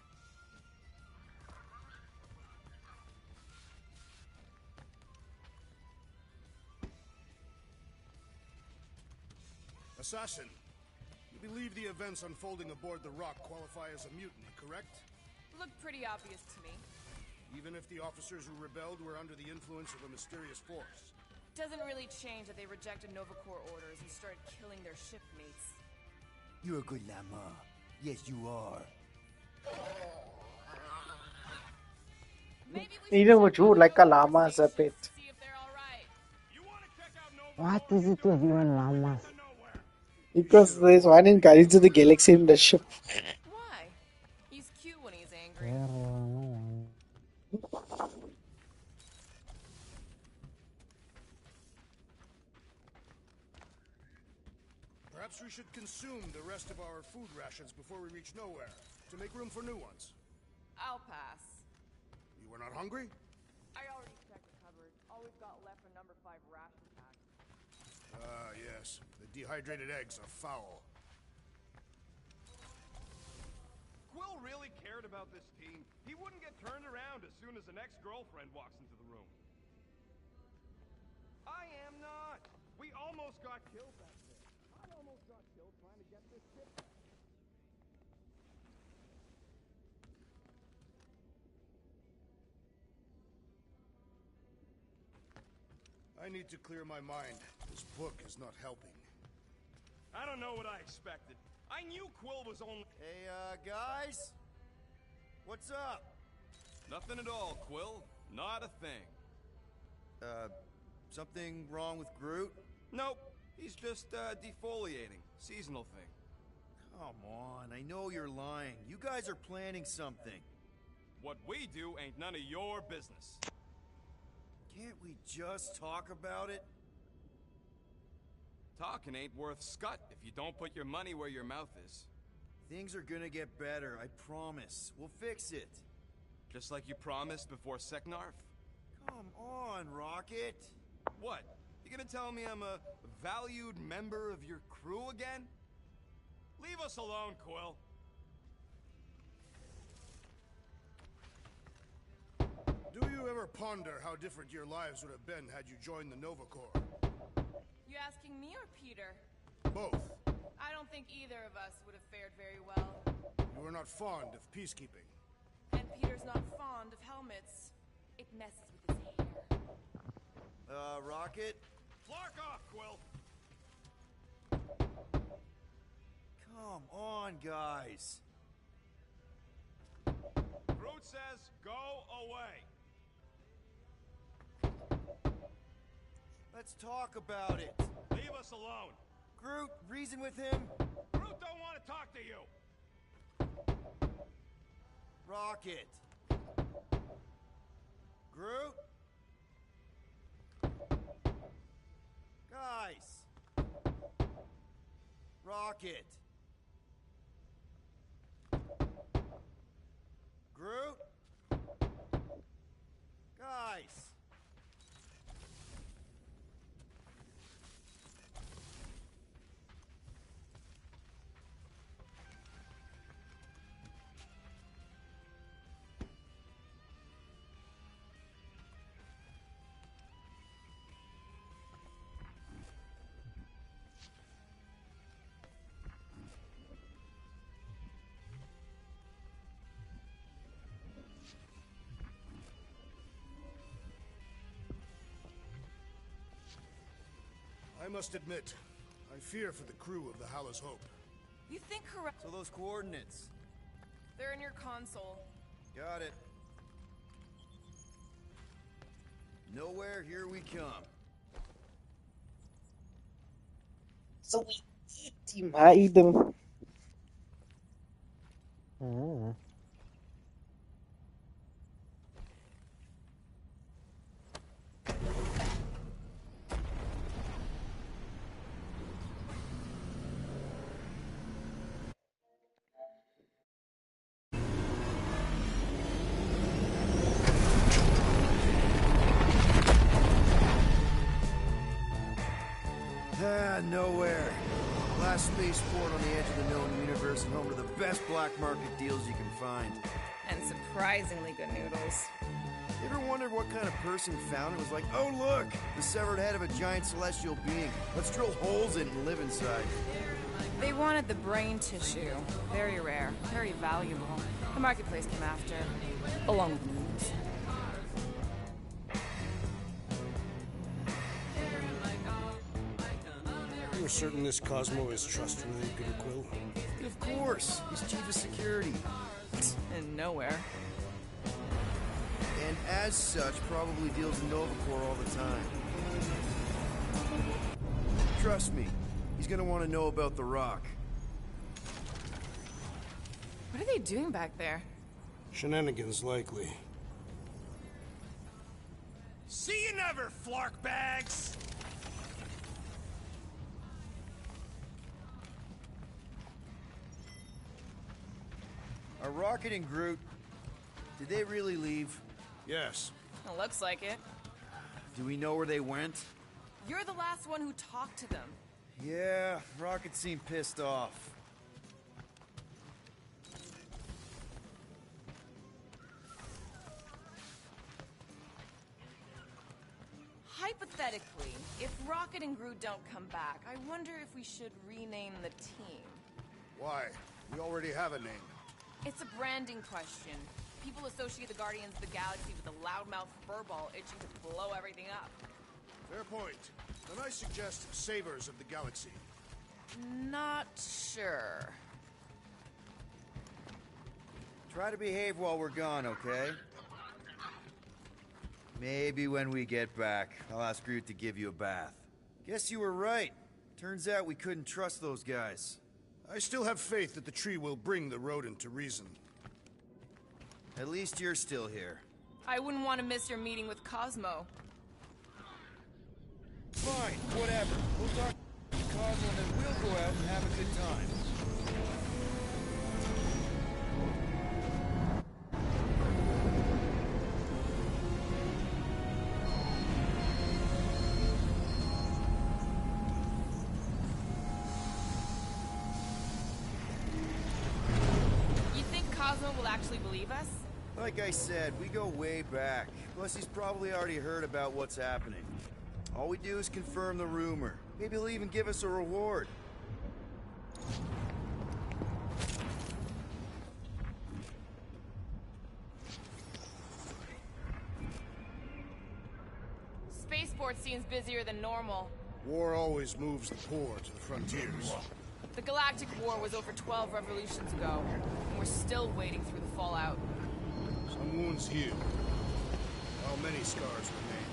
Assassin, you believe the events unfolding aboard the Rock qualify as a mutiny, correct? Looked pretty obvious to me. Even if the officers who rebelled were under the influence of a mysterious force. Doesn't really change that they rejected Nova Corps orders and started killing their shipmates. You're a good llama. Yes, you are. Even would you like a llama as a pet? What is it with you and llamas? Because there's one in Guardians of the Galaxy in the ship. Why? He's cute when he's angry. Perhaps we should consume the rest of our food rations before we reach nowhere, to make room for new ones. I'll pass. We're not hungry? I already checked the cupboard. All we've got left are number 5 ration packs. Ah, yes. The dehydrated eggs are foul. Quill really cared about this team. He wouldn't get turned around as soon as an ex-girlfriend walks into the room. I am not. We almost got killed back there. I almost got killed trying to get this ship back. I need to clear my mind. This book is not helping. I don't know what I expected. I knew Quill was only... Hey, guys? What's up? Nothing at all, Quill. Not a thing. Something wrong with Groot? Nope. He's just, defoliating. Seasonal thing. Come on, I know you're lying. You guys are planning something. What we do ain't none of your business. Can't we just talk about it? Talking ain't worth scut if you don't put your money where your mouth is. Things are gonna get better, I promise. We'll fix it. Just like you promised before Seknarf? Come on, Rocket. What? You gonna tell me I'm a valued member of your crew again? Leave us alone, Quill. Do you ever ponder how different your lives would have been had you joined the Nova Corps? You asking me or Peter? Both. I don't think either of us would have fared very well. You are not fond of peacekeeping. And Peter's not fond of helmets. It messes with his hair. Rocket? Flark off, Quill! Come on, guys. Groot says, go away. Let's talk about it. Leave us alone. Groot, reason with him. Groot don't want to talk to you. Rocket. Groot? Guys. Rocket. Groot? Guys. I must admit, I fear for the crew of the Hala's Hope. You think correct? So those coordinates. They're in your console. Got it. Nowhere, here we come. So we eat him, hide him. Nowhere. Last spaceport on the edge of the known universe and home to the best black market deals you can find. And surprisingly good noodles. You ever wondered what kind of person found it? Was like, oh look, the severed head of a giant celestial being. Let's drill holes in it and live inside. They wanted the brain tissue. Very rare, very valuable. The marketplace came after, along with the noodles. You're certain this Cosmo is trustworthy, Peter Quill? Of course, he's chief of security. And nowhere. And as such, probably deals in Nova Corps all the time. Trust me, he's gonna want to know about the Rock. What are they doing back there? Shenanigans, likely. See you never, flark bags! Are Rocket and Groot, did they really leave? Yes. It looks like it. Do we know where they went? You're the last one who talked to them. Yeah, Rocket seemed pissed off. Hypothetically, if Rocket and Groot don't come back, I wonder if we should rename the team. Why? We already have a name. It's a branding question. People associate the Guardians of the Galaxy with a loudmouth furball itching to blow everything up. Fair point. Then I suggest Savers of the Galaxy. Not sure. Try to behave while we're gone, okay? Maybe when we get back, I'll ask Groot to give you a bath. Guess you were right. Turns out we couldn't trust those guys. I still have faith that the tree will bring the rodent to reason. At least you're still here. I wouldn't want to miss your meeting with Cosmo. Fine, whatever. We'll talk to Cosmo and then we'll go out and have a good time. You think Cosmo will actually believe us? Like I said, we go way back. Plus, he's probably already heard about what's happening. All we do is confirm the rumor. Maybe he'll even give us a reward. Spaceport seems busier than normal. War always moves the poor to the frontiers. The Galactic War was over 12 revolutions ago, and we're still wading through the fallout. Some wounds heal, while many scars remain.